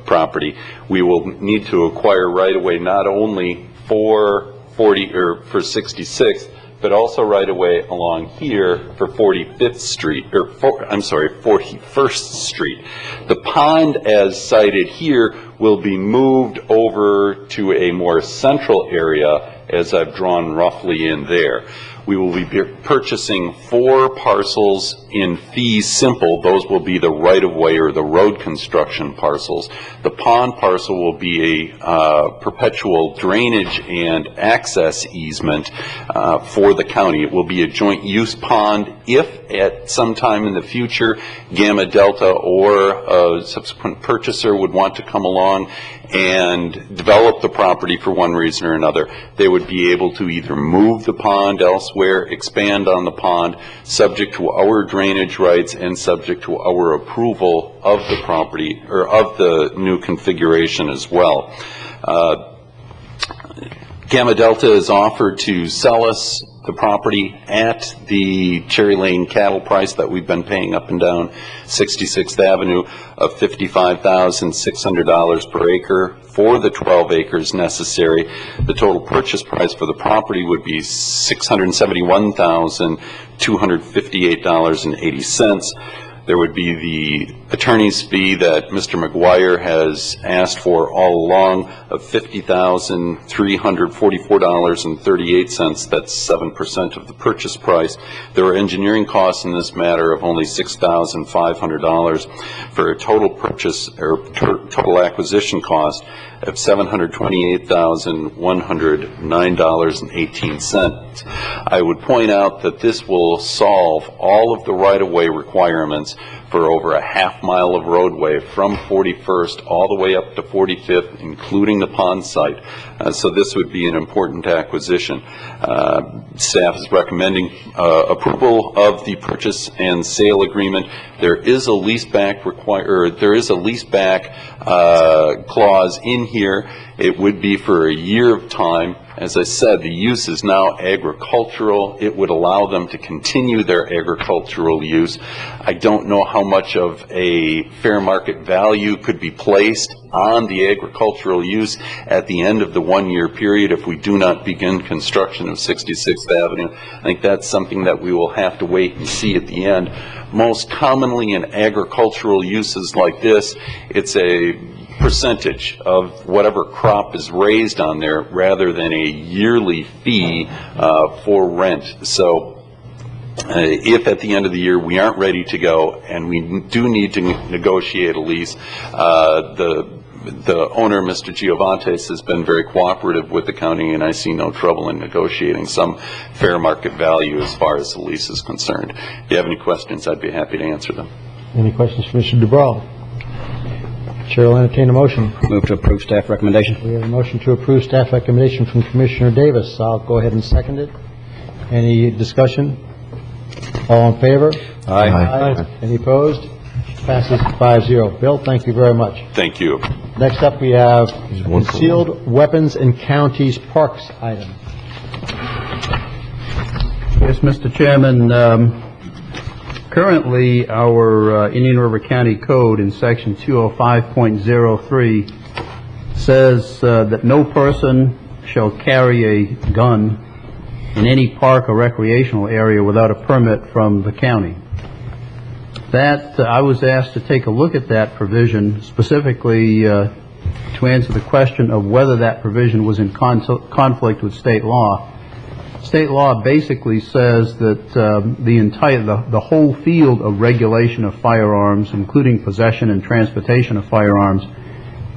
property. We will need to acquire right-of-way not only for 66th, but also right-of-way along here for 45th Street, 41st Street. The pond, as cited here, will be moved over to a more central area, as I've drawn roughly in there. We will be purchasing 4 parcels in fee simple. Those will be the right-of-way or the road construction parcels. The pond parcel will be a perpetual drainage and access easement for the county. It will be a joint use pond if at some time in the future Gamma Delta or a subsequent purchaser would want to come along and develop the property for one reason or another. They would be able to either move the pond elsewhere, expand on the pond, subject to our drainage rights and subject to our approval of the property or of the new configuration as well. Gamma Delta has offered to sell us the property at the Cherry Lane cattle price that we've been paying up and down 66th Avenue of $55,600 per acre for the 12 acres necessary. The total purchase price for the property would be $671,258.80. There would be the attorney's fee that Mr. McGuire has asked for all along of $50,344.38. That's 7% of the purchase price. There are engineering costs in this matter of only $6,500 for a total purchase or total acquisition cost of $728,109.18. I would point out that this will solve all of the right-of-way requirements for over a half mile of roadway from 41st all the way up to 45th, including the pond site. So this would be an important acquisition. Staff is recommending approval of the purchase and sale agreement. There is a leaseback clause in here. It would be for a year of time. As I said, the use is now agricultural. It would allow them to continue their agricultural use. I don't know how much of a fair market value could be placed on the agricultural use at the end of the one-year period if we do not begin construction of 66th Avenue. I think that's something that we will have to wait and see at the end. Most commonly in agricultural uses like this, it's a percentage of whatever crop is raised on there rather than a yearly fee for rent. So if at the end of the year we aren't ready to go and we do need to negotiate a lease, the owner, Mr. Giovantes, has been very cooperative with the county, and I see no trouble in negotiating some fair market value as far as the lease is concerned. If you have any questions, I'd be happy to answer them. Any questions for Mr. Dubreuil? Chair will entertain a motion. Move to approve staff recommendation. We have a motion to approve staff recommendation from Commissioner Davis. I'll go ahead and second it. Any discussion? All in favor? Aye. Aye. Any opposed? Passes 5-0. Bill, thank you very much. Thank you. Next up, we have concealed weapons in counties parks item. Yes, Mr. Chairman, currently our Indian River County Code in section 205.03 says that no person shall carry a gun in any park or recreational area without a permit from the county. That, I was asked to take a look at that provision specifically to answer the question of whether that provision was in conflict with state law. State law basically says that the whole field of regulation of firearms, including possession and transportation of firearms,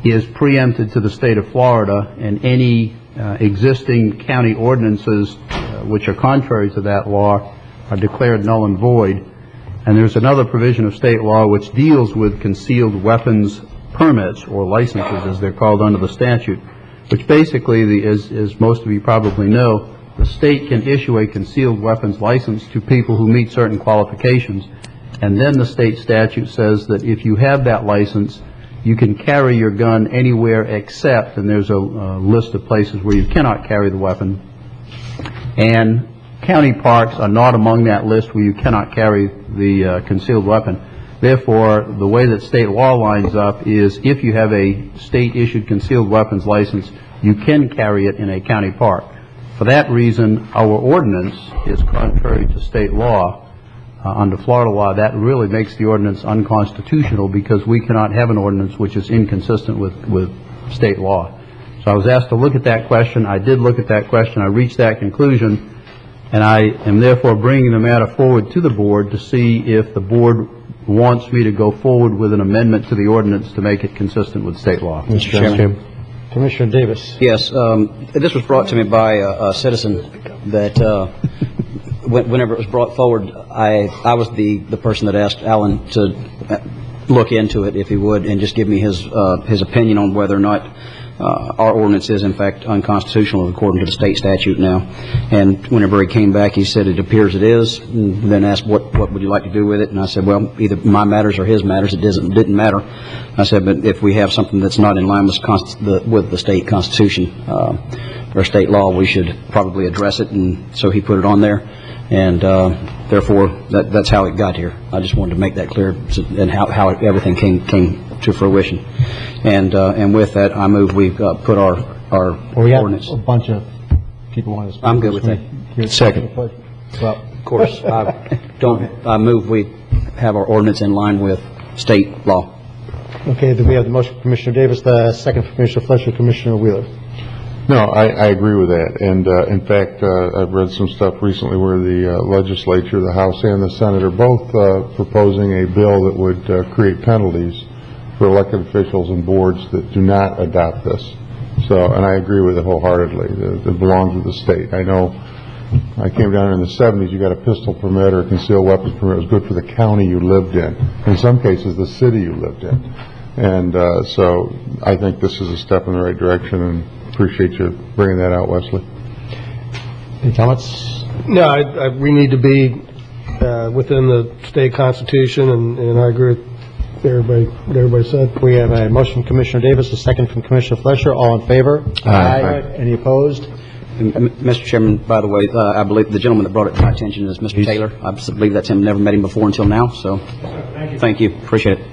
is preempted to the state of Florida, and any existing county ordinances which are contrary to that law are declared null and void. And there's another provision of state law which deals with concealed weapons permits, or licenses as they're called under the statute, which basically, as most of you probably know, the state can issue a concealed weapons license to people who meet certain qualifications. And then the state statute says that if you have that license, you can carry your gun anywhere except, and there's a list of places where you cannot carry the weapon. And county parks are not among that list where you cannot carry the concealed weapon. Therefore, the way that state law lines up is if you have a state-issued concealed weapons license, you can carry it in a county park. For that reason, our ordinance is contrary to state law. Under Florida law, that really makes the ordinance unconstitutional because we cannot have an ordinance which is inconsistent with state law. So I was asked to look at that question. I did look at that question. I reached that conclusion. And I am therefore bringing the matter forward to the board to see if the board wants me to go forward with an amendment to the ordinance to make it consistent with state law. Mr. Chairman. Commissioner Davis. Yes, this was brought to me by a citizen that whenever it was brought forward, I was the person that asked Alan to look into it, if he would, and just give me his opinion on whether or not our ordinance is in fact unconstitutional according to the state statute now. And whenever he came back, he said it appears it is, and then asked what would you like to do with it, and I said, well, either my matters or his matters. It didn't matter. I said, but if we have something that's not in line with the state constitution, or state law, we should probably address it, and so he put it on there. And therefore, that's how it got here. I just wanted to make that clear, and how everything came to fruition. And with that, I move we put our We have ordinance. a bunch of people want to speak. I'm good with that. Second. Well, Of course, I move we have our ordinance in line with state law. okay, then we have the motion from Commissioner Davis, the second from Commissioner Fletcher, Commissioner Wheeler. No, I agree with that. And in fact, I've read some stuff recently where the legislature, the House and the Senate, are both proposing a bill that would create penalties for elected officials and boards that do not adopt this. So, and I agree with it wholeheartedly. It belongs with the state. I know I came down in the 70s, you got a pistol permit or a concealed weapons permit. It was good for the county you lived in. In some cases, the city you lived in. And so I think this is a step in the right direction, and appreciate you bringing that out, Wesley. Any comments? No, we need to be within the state constitution, and I agree with what everybody said. We have a motion from Commissioner Davis, a second from Commissioner Fletcher. All in favor? Aye. Any opposed? Mr. Chairman, by the way, I believe the gentleman that brought it to my attention is Mr. Taylor. I believe that's him. Never met him before until now, so thank you. Appreciate it.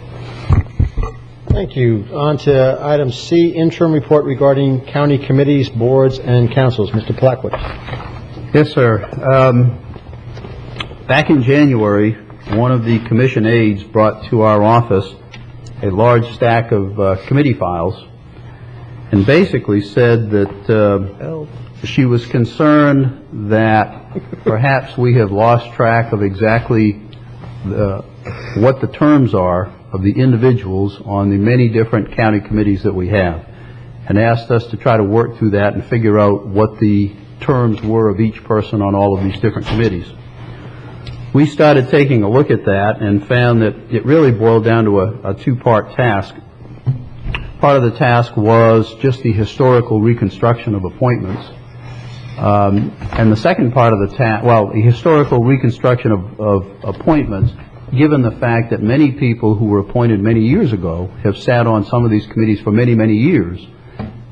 Thank you. On to item C, interim report regarding county committees, boards, and councils. Mr. Blackwood. Yes, sir. Back in January, one of the commission aides brought to our office a large stack of committee files and basically said that she was concerned that perhaps we have lost track of exactly what the terms are of the individuals on the many different county committees that we have, and asked us to try to work through that and figure out what the terms were of each person on all of these different committees. We started taking a look at that and found that it really boiled down to a two-part task. Part of the task was just the historical reconstruction of appointments. And the second part of the task, the historical reconstruction of appointments, given the fact that many people who were appointed many years ago have sat on some of these committees for many, many years.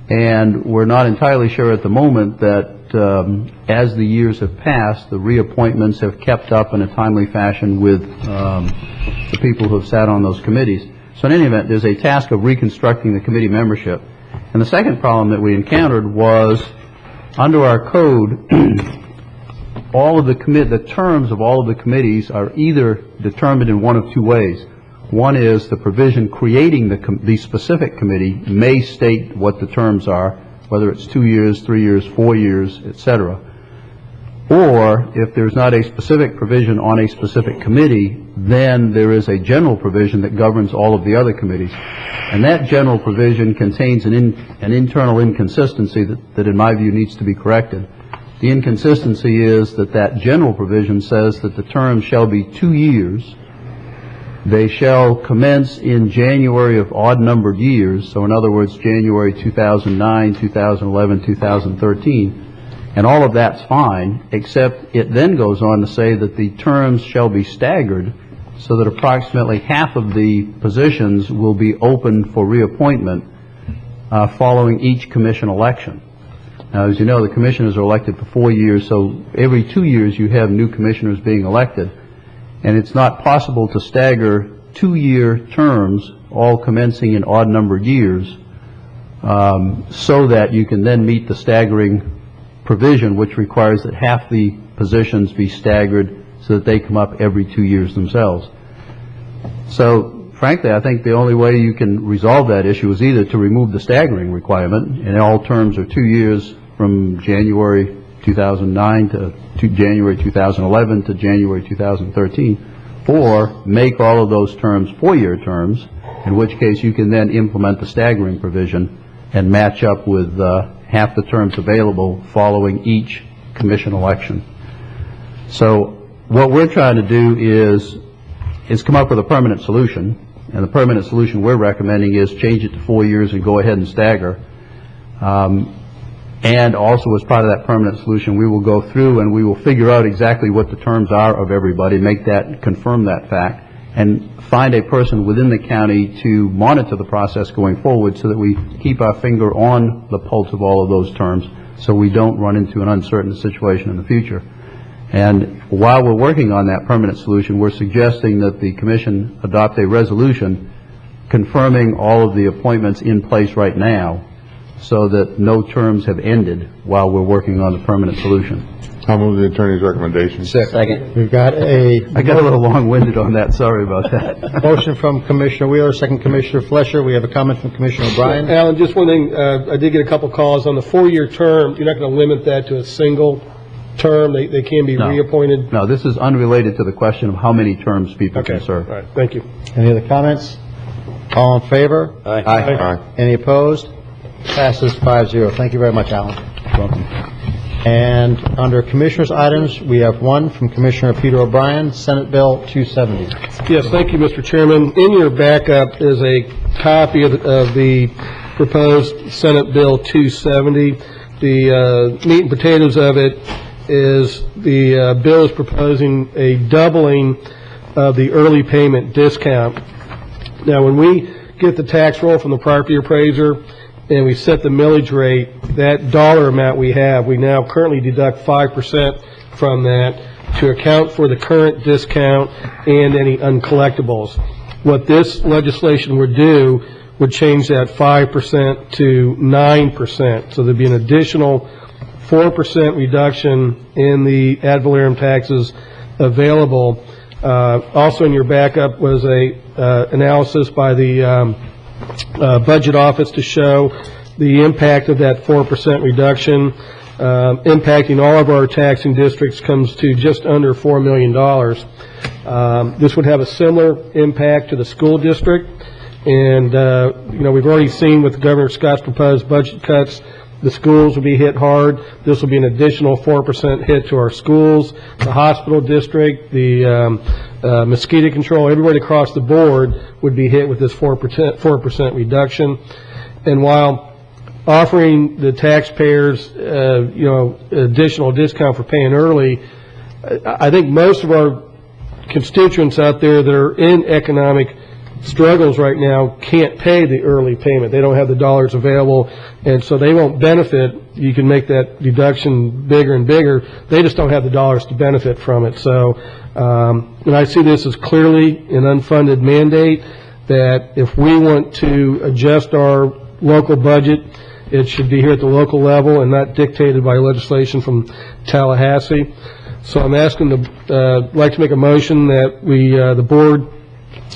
And we're not entirely sure at the moment that as the years have passed, the reappointments have kept up in a timely fashion with the people who have sat on those committees. So in any event, there's a task of reconstructing the committee membership. And the second problem that we encountered was, under our code, all of the terms of all of the committees are either determined in one of two ways. One is the provision creating the specific committee may state what the terms are, whether it's 2 years, 3 years, 4 years, etc. Or if there's not a specific provision on a specific committee, then there is a general provision that governs all of the other committees. And that general provision contains an internal inconsistency that in my view needs to be corrected. The inconsistency is that general provision says that the term shall be 2 years. They shall commence in January of odd-numbered years, so in other words, January 2009, 2011, 2013. And all of that's fine, except it then goes on to say that the terms shall be staggered so that approximately half of the positions will be open for reappointment following each commission election. Now, as you know, the commissioners are elected for 4 years, so every 2 years you have new commissioners being elected. And it's not possible to stagger 2-year terms, all commencing in odd-numbered years, so that you can then meet the staggering provision, which requires that half the positions be staggered so that they come up every 2 years themselves. So, frankly, I think the only way you can resolve that issue is either to remove the staggering requirement, and all terms are 2 years from January 2009 to January 2011 to January 2013, or make all of those terms 4-year terms, in which case you can then implement the staggering provision and match up with half the terms available following each commission election. So what we're trying to do is come up with a permanent solution, and the permanent solution we're recommending is change it to 4 years and go ahead and stagger. And also, as part of that permanent solution, we will go through and we will figure out exactly what the terms are of everybody, confirm that fact, and find a person within the county to monitor the process going forward so that we keep our finger on the pulse of all of those terms so we don't run into an uncertain situation in the future. And while we're working on that permanent solution, we're suggesting that the commission adopt a resolution confirming all of the appointments in place right now so that no terms have ended while we're working on the permanent solution. I'll move the attorney's recommendation. Second. We've got I got a little long-winded on that, sorry about that. motion from Commissioner Wheeler, second Commissioner Flesher. We have a comment from Commissioner O'Brien. Alan, just one thing, I did get a couple calls on the 4-year term. You're not going to limit that to a single term. They can be reappointed. No, this is unrelated to the question of how many terms people can serve. All right, thank you. Any other comments? All in favor? Aye. Aye. Any opposed? Passes 5-0. Thank you very much, Alan. Welcome. And under Commissioners' items, we have one from Commissioner Peter O'Brien, Senate Bill 270. Yes, thank you, Mr. Chairman. In your backup is a copy of the proposed Senate Bill 270. The meat and potatoes of it is the bill is proposing a doubling of the early payment discount. Now, when we get the tax roll from the property appraiser and we set the millage rate, that dollar amount we have, we now currently deduct 5% from that to account for the current discount and any uncollectibles. What this legislation would do would change that 5% to 9%. So there'd be an additional 4% reduction in the ad valorem taxes available. Also in your backup was a analysis by the budget office to show the impact of that 4% reduction impacting all of our taxing districts comes to just under $4 million. This would have a similar impact to the school district, and we've already seen with Governor Scott's proposed budget cuts, the schools will be hit hard. This will be an additional 4% hit to our schools, the hospital district, the mosquito control. Everybody across the board would be hit with this 4% reduction. And while offering the taxpayers, additional discount for paying early, I think most of our constituents out there that are in economic struggles right now can't pay the early payment. They don't have the dollars available, and so they won't benefit. You can make that deduction bigger and bigger. They just don't have the dollars to benefit from it. So, and I see this as clearly an unfunded mandate that if we want to adjust our local budget, it should be here at the local level and not dictated by legislation from Tallahassee. So I'm asking like to make a motion that the board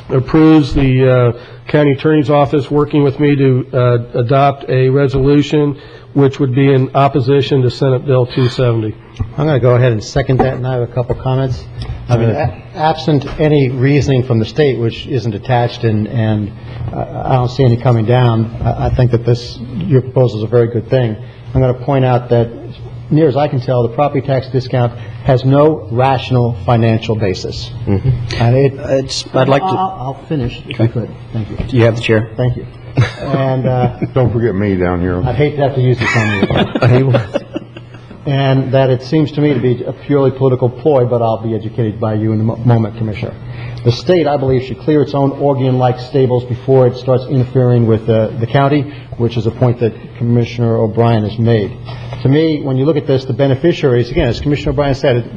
approves the county attorney's office working with me to adopt a resolution which would be in opposition to Senate Bill 270. I'm going to go ahead and second that, and I have a couple comments. I mean, absent any reasoning from the state, which isn't attached, and I don't see any coming down, I think that your proposal is a very good thing. I'm going to point out that, near as I can tell, the property tax discount has no rational financial basis. Mm-hmm. And I'd like to... I'll finish, if I could. Thank you. You have the chair. Thank you. And don't forget me down here. I'd hate to have to use this on you. And that it seems to me to be a purely political ploy, but I'll be educated by you in a moment, Commissioner. The state, I believe, should clear its own Orgian-like stables before it starts interfering with the county, which is a point that Commissioner O'Brien has made. To me, when you look at this, the beneficiaries, again, as Commissioner O'Brien said,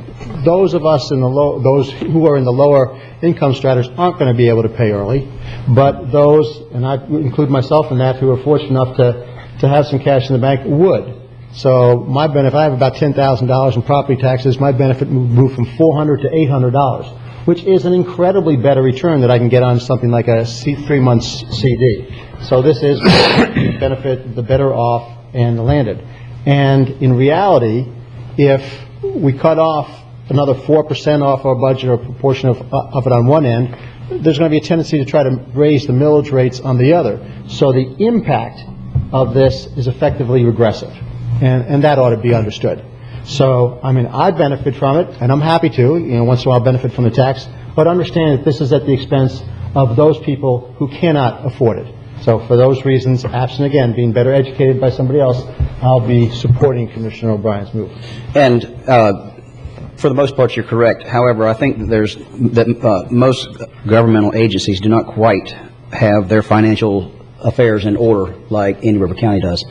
those of us those who are in the lower income stratas aren't going to be able to pay early, but those, and I include myself in that, who are fortunate enough to have some cash in the bank would. So my benefit, I have about $10,000 in property taxes. My benefit moved from $400 to $800, which is an incredibly better return that I can get on something like a 3 months CD. So this is the benefit, the better off and the landed. And in reality, if we cut off another 4% off our budget or a proportion of it on one end, there's going to be a tendency to try to raise the millage rates on the other. So the impact of this is effectively regressive. And that ought to be understood. So, I mean, I benefit from it, and I'm happy to, once in a while benefit from the tax, but understand that this is at the expense of those people who cannot afford it. So for those reasons, absent again being better educated by somebody else, I'll be supporting Commissioner O'Brien's move. And For the most part, you're correct. However, I think that most governmental agencies do not quite have their financial affairs in order like Indian River County does.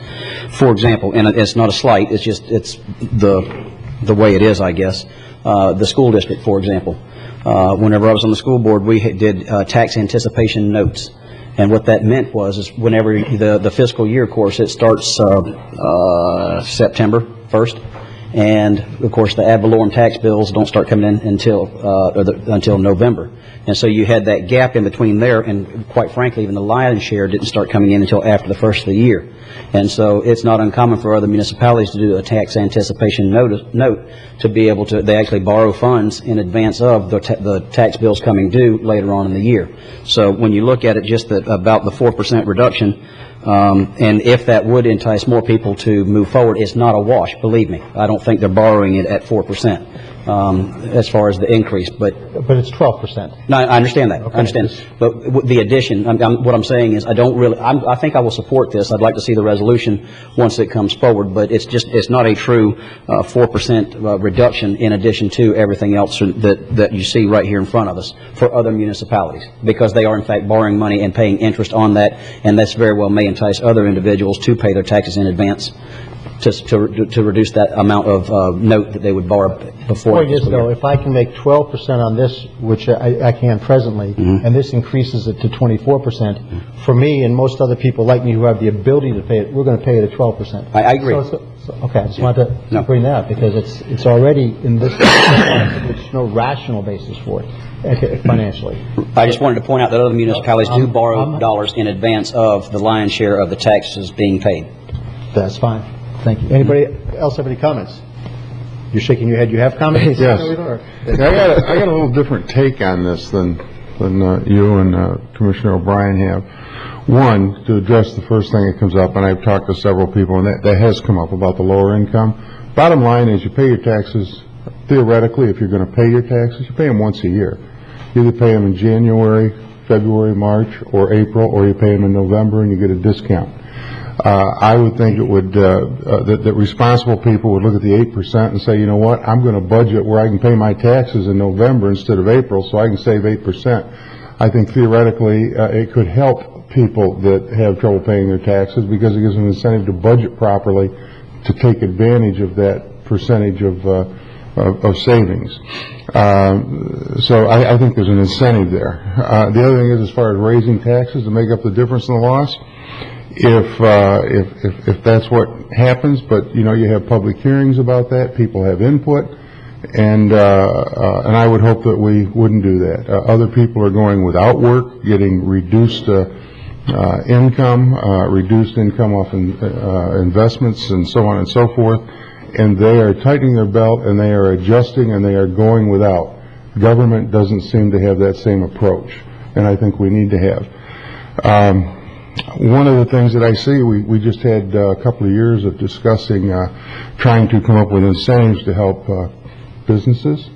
For example, and it's not a slight, it's the way it is, I guess. The school district, for example. Whenever I was on the school board, we did tax anticipation notes. And what that meant is whenever the fiscal year, of course, it starts September 1st. And, of course, the ad valorem tax bills don't start coming in until November. And so you had that gap in between there, and quite frankly, even the lion's share didn't start coming in until after the first of the year. And so it's not uncommon for other municipalities to do a tax anticipation note to be able to, they actually borrow funds in advance of the tax bills coming due later on in the year. So when you look at it, just about the 4% reduction, and if that would entice more people to move forward, it's not a wash, believe me. I don't think they're borrowing it at 4%. As far as the increase, but it's 12%. No, I understand that. Okay. I understand. But the addition, what I'm saying is, I think I will support this. I'd like to see the resolution once it comes forward, but it's not a true 4% reduction in addition to everything else that you see right here in front of us for other municipalities, because they are in fact borrowing money and paying interest on that, and that's very well may entice other individuals to pay their taxes in advance to reduce that amount of note that they would borrow before. The point is, though, if I can make 12% on this, which I can presently, and this increases it to 24%, for me and most other people like me who have the ability to pay it, we're going to pay it at 12%. I agree. Okay, I just wanted to bring that up, because it's already in this, there's no rational basis for it financially. I just wanted to point out that other municipalities do borrow dollars in advance of the lion's share of the taxes being paid. That's fine. Thank you. Anybody else have any comments? You're shaking your head. You have comments? Yes. I got a little different take on this than you and Commissioner O'Brien have. One, to address the first thing that comes up, and I've talked to several people, and that has come up about the lower income. Bottom line is, you pay your taxes, theoretically, if you're going to pay your taxes, you pay them once a year. You either pay them in January, February, March, or April, or you pay them in November and you get a discount. I would think it would, that responsible people would look at the 8% and say, you know what, I'm going to budget where I can pay my taxes in November instead of April, so I can save 8%. I think theoretically it could help people that have trouble paying their taxes, because it gives them an incentive to budget properly to take advantage of that percentage of savings. So I think there's an incentive there. The other thing is, as far as raising taxes to make up the difference in the loss, if that's what happens, but you have public hearings about that, people have input, and I would hope that we wouldn't do that. Other people are going without work, getting reduced income off investments and so on and so forth, and they are tightening their belt and they are adjusting and they are going without. Government doesn't seem to have that same approach, and I think we need to have. One of the things that I see, we just had a couple of years of discussing trying to come up with incentives to help businesses.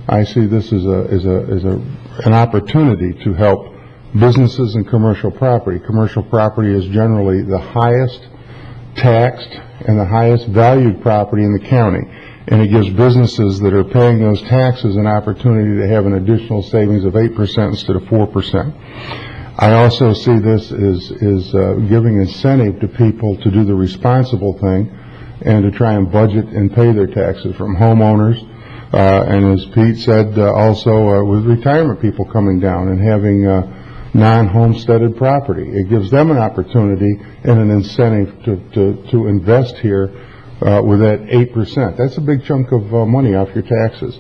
I see this as an opportunity to help businesses and commercial property. Commercial property is generally the highest taxed and the highest valued property in the county, and it gives businesses that are paying those taxes an opportunity to have an additional savings of 8% instead of 4%. I also see this as giving incentive to people to do the responsible thing and to try and budget and pay their taxes, from homeowners, and as Pete said, also with retirement people coming down and having non-homesteaded property. It gives them an opportunity and an incentive to invest here with that 8%. That's a big chunk of money off your taxes,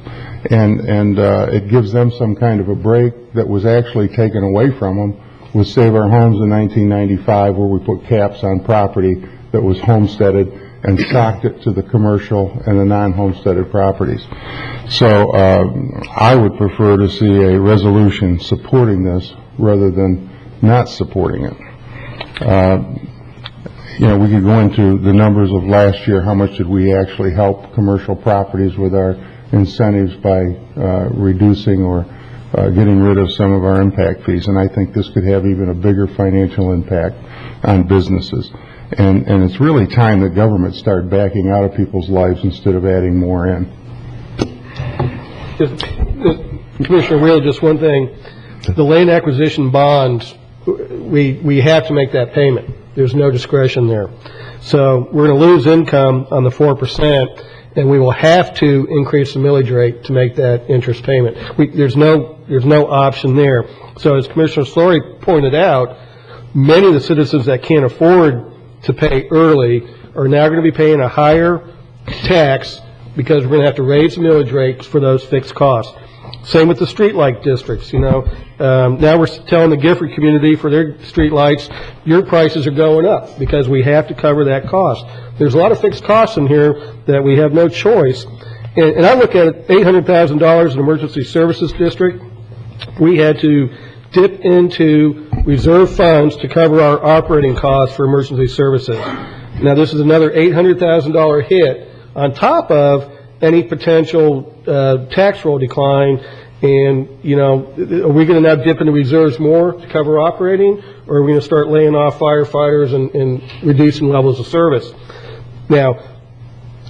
and it gives them some kind of a break that was actually taken away from them with Save Our Homes in 1995, where we put caps on property that was homesteaded and socked it to the commercial and the non-homesteaded properties. So I would prefer to see a resolution supporting this rather than not supporting it. We could go into the numbers of last year. How much did we actually help commercial properties with our incentives by reducing or getting rid of some of our impact fees? And I think this could have even a bigger financial impact on businesses. And it's really time that government start backing out of people's lives instead of adding more in. Commissioner Wheeler, just one thing. The land acquisition bonds, we have to make that payment. There's no discretion there. So we're going to lose income on the 4%, and we will have to increase the millage rate to make that interest payment. There's no option there. So as Commissioner Slory pointed out, many of the citizens that can't afford to pay early are now going to be paying a higher tax because we're going to have to raise the millage rates for those fixed costs. Same with the streetlight districts, now we're telling the Gifford community for their streetlights, your prices are going up because we have to cover that cost. There's a lot of fixed costs in here that we have no choice. And I look at it, $800,000 in emergency services district. We had to dip into reserve funds to cover our operating costs for emergency services. Now this is another $800,000 hit on top of any potential tax roll decline. And, are we going to now dip into reserves more to cover operating, or are we going to start laying off firefighters and reducing levels of service? Now,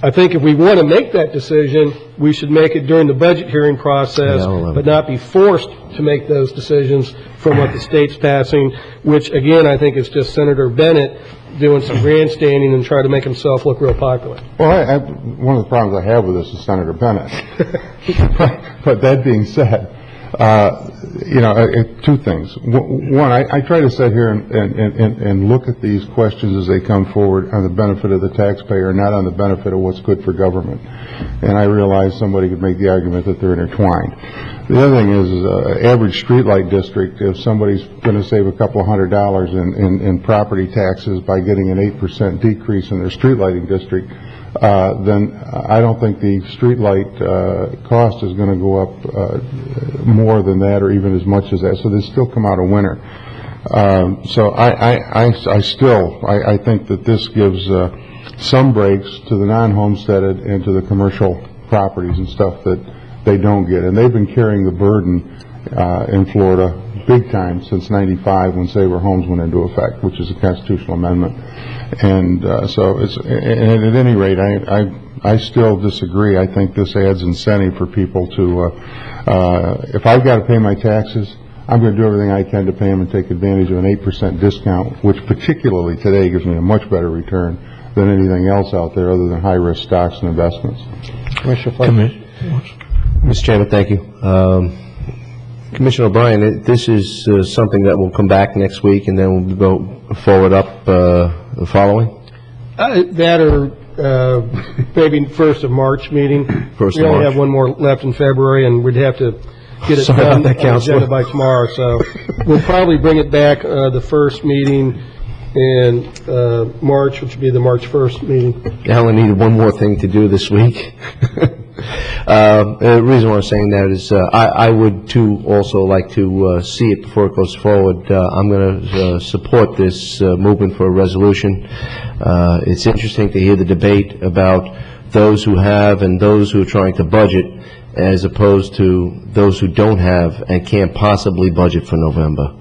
I think if we want to make that decision, we should make it during the budget hearing process, but not be forced to make those decisions from what the state's passing, which, again, I think is just Senator Bennett doing some grandstanding and trying to make himself look real popular. Well, one of the problems I have with this is Senator Bennett. But that being said, two things. One, I try to sit here and look at these questions as they come forward on the benefit of the taxpayer, not on the benefit of what's good for government. And I realize somebody could make the argument that they're intertwined. The other thing is, average streetlight district, if somebody's going to save a couple $100 in property taxes by getting an 8% decrease in their streetlighting district, then I don't think the streetlight cost is going to go up more than that, or even as much as that. So they still come out a winner. So I think that this gives some breaks to the non-homesteaded and to the commercial properties and stuff that they don't get. And they've been carrying the burden in Florida big time since '95 when Saver Homes went into effect, which is a constitutional amendment. And and at any rate, I still disagree. I think this adds incentive for people to, if I've got to pay my taxes, I'm going to do everything I can to pay them and take advantage of an 8% discount, which particularly today gives me a much better return than anything else out there other than high-risk stocks and investments. Mr. Chairman, thank you. Commissioner O'Brien, this is something that will come back next week, and then we'll go forward up the following? That or maybe first of March meeting. We only have one more left in February, and we'd have to get it done on the agenda by tomorrow. So we'll probably bring it back the first meeting in March, which would be the March 1st meeting. I only needed one more thing to do this week. The reason why I'm saying that is I would, too, also like to see it before it goes forward. I'm going to support this movement for a resolution. It's interesting to hear the debate about those who have and those who are trying to budget as opposed to those who don't have and can't possibly budget for November.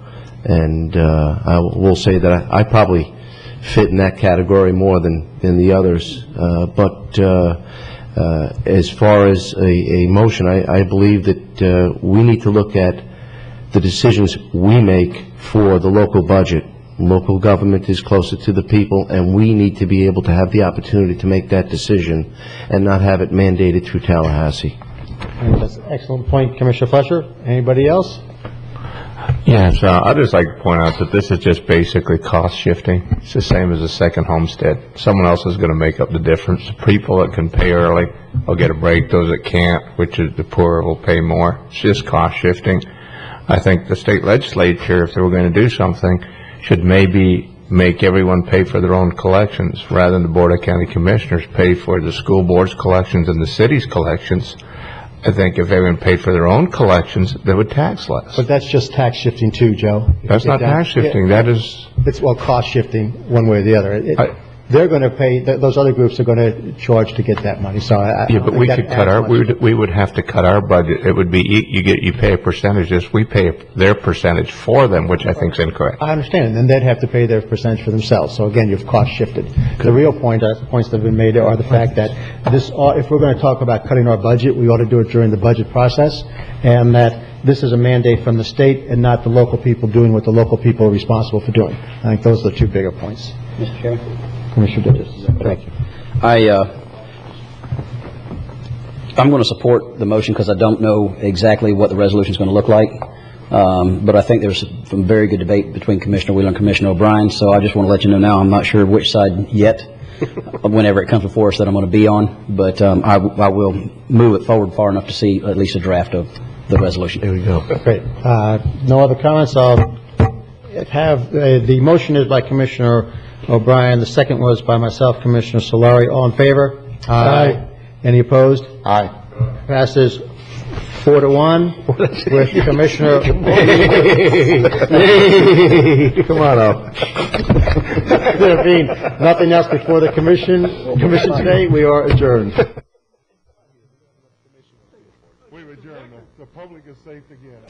And I will say that I probably fit in that category more than the others. But as far as a motion, I believe that we need to look at the decisions we make for the local budget. Local government is closer to the people, and we need to be able to have the opportunity to make that decision and not have it mandated through Tallahassee. That's an excellent point, Commissioner Fletcher. Anybody else? Yes, I'd just like to point out that this is just basically cost shifting. It's the same as a second homestead. Someone else is going to make up the difference. People that can pay early will get a break. Those that can't, which is the poor, will pay more. It's just cost shifting. I think the state legislature, if they were going to do something, should maybe make everyone pay for their own collections rather than the Board of County Commissioners pay for the school board's collections and the city's collections. I think if everyone paid for their own collections, they would tax less. But that's just tax shifting too, Joe. That's not tax shifting. That is... It's, well, cost shifting one way or the other. they're going to pay, those other groups are going to charge to get that money, so I... Yeah, but we could cut our, we would have to cut our budget. It would be, you pay a percentage, just we pay their percentage for them, which I think is incorrect. I understand, and then they'd have to pay their percentage for themselves. So again, you've cost shifted. The real point, points that have been made are the fact that this, if we're going to talk about cutting our budget, we ought to do it during the budget process, and that this is a mandate from the state and not the local people doing what the local people are responsible for doing. I think those are the two bigger points. Mr. Chairman? Commissioner Digges. Thank you. I'm going to support the motion because I don't know exactly what the resolution is going to look like. But I think there's some very good debate between Commissioner Wheeler and Commissioner O'Brien, so I just want to let you know now I'm not sure which side yet, whenever it comes before us, that I'm going to be on, but I will move it forward far enough to see at least a draft of the resolution. There we go. Great. No other comments? I'll have, the motion is by Commissioner O'Brien, the second was by myself, Commissioner Solari. All in favor? Aye. Any opposed? Aye. Passes 4-1 with Commissioner... Come on up. There being nothing else before the commission today, we are adjourned. We've adjourned. The public is safe again.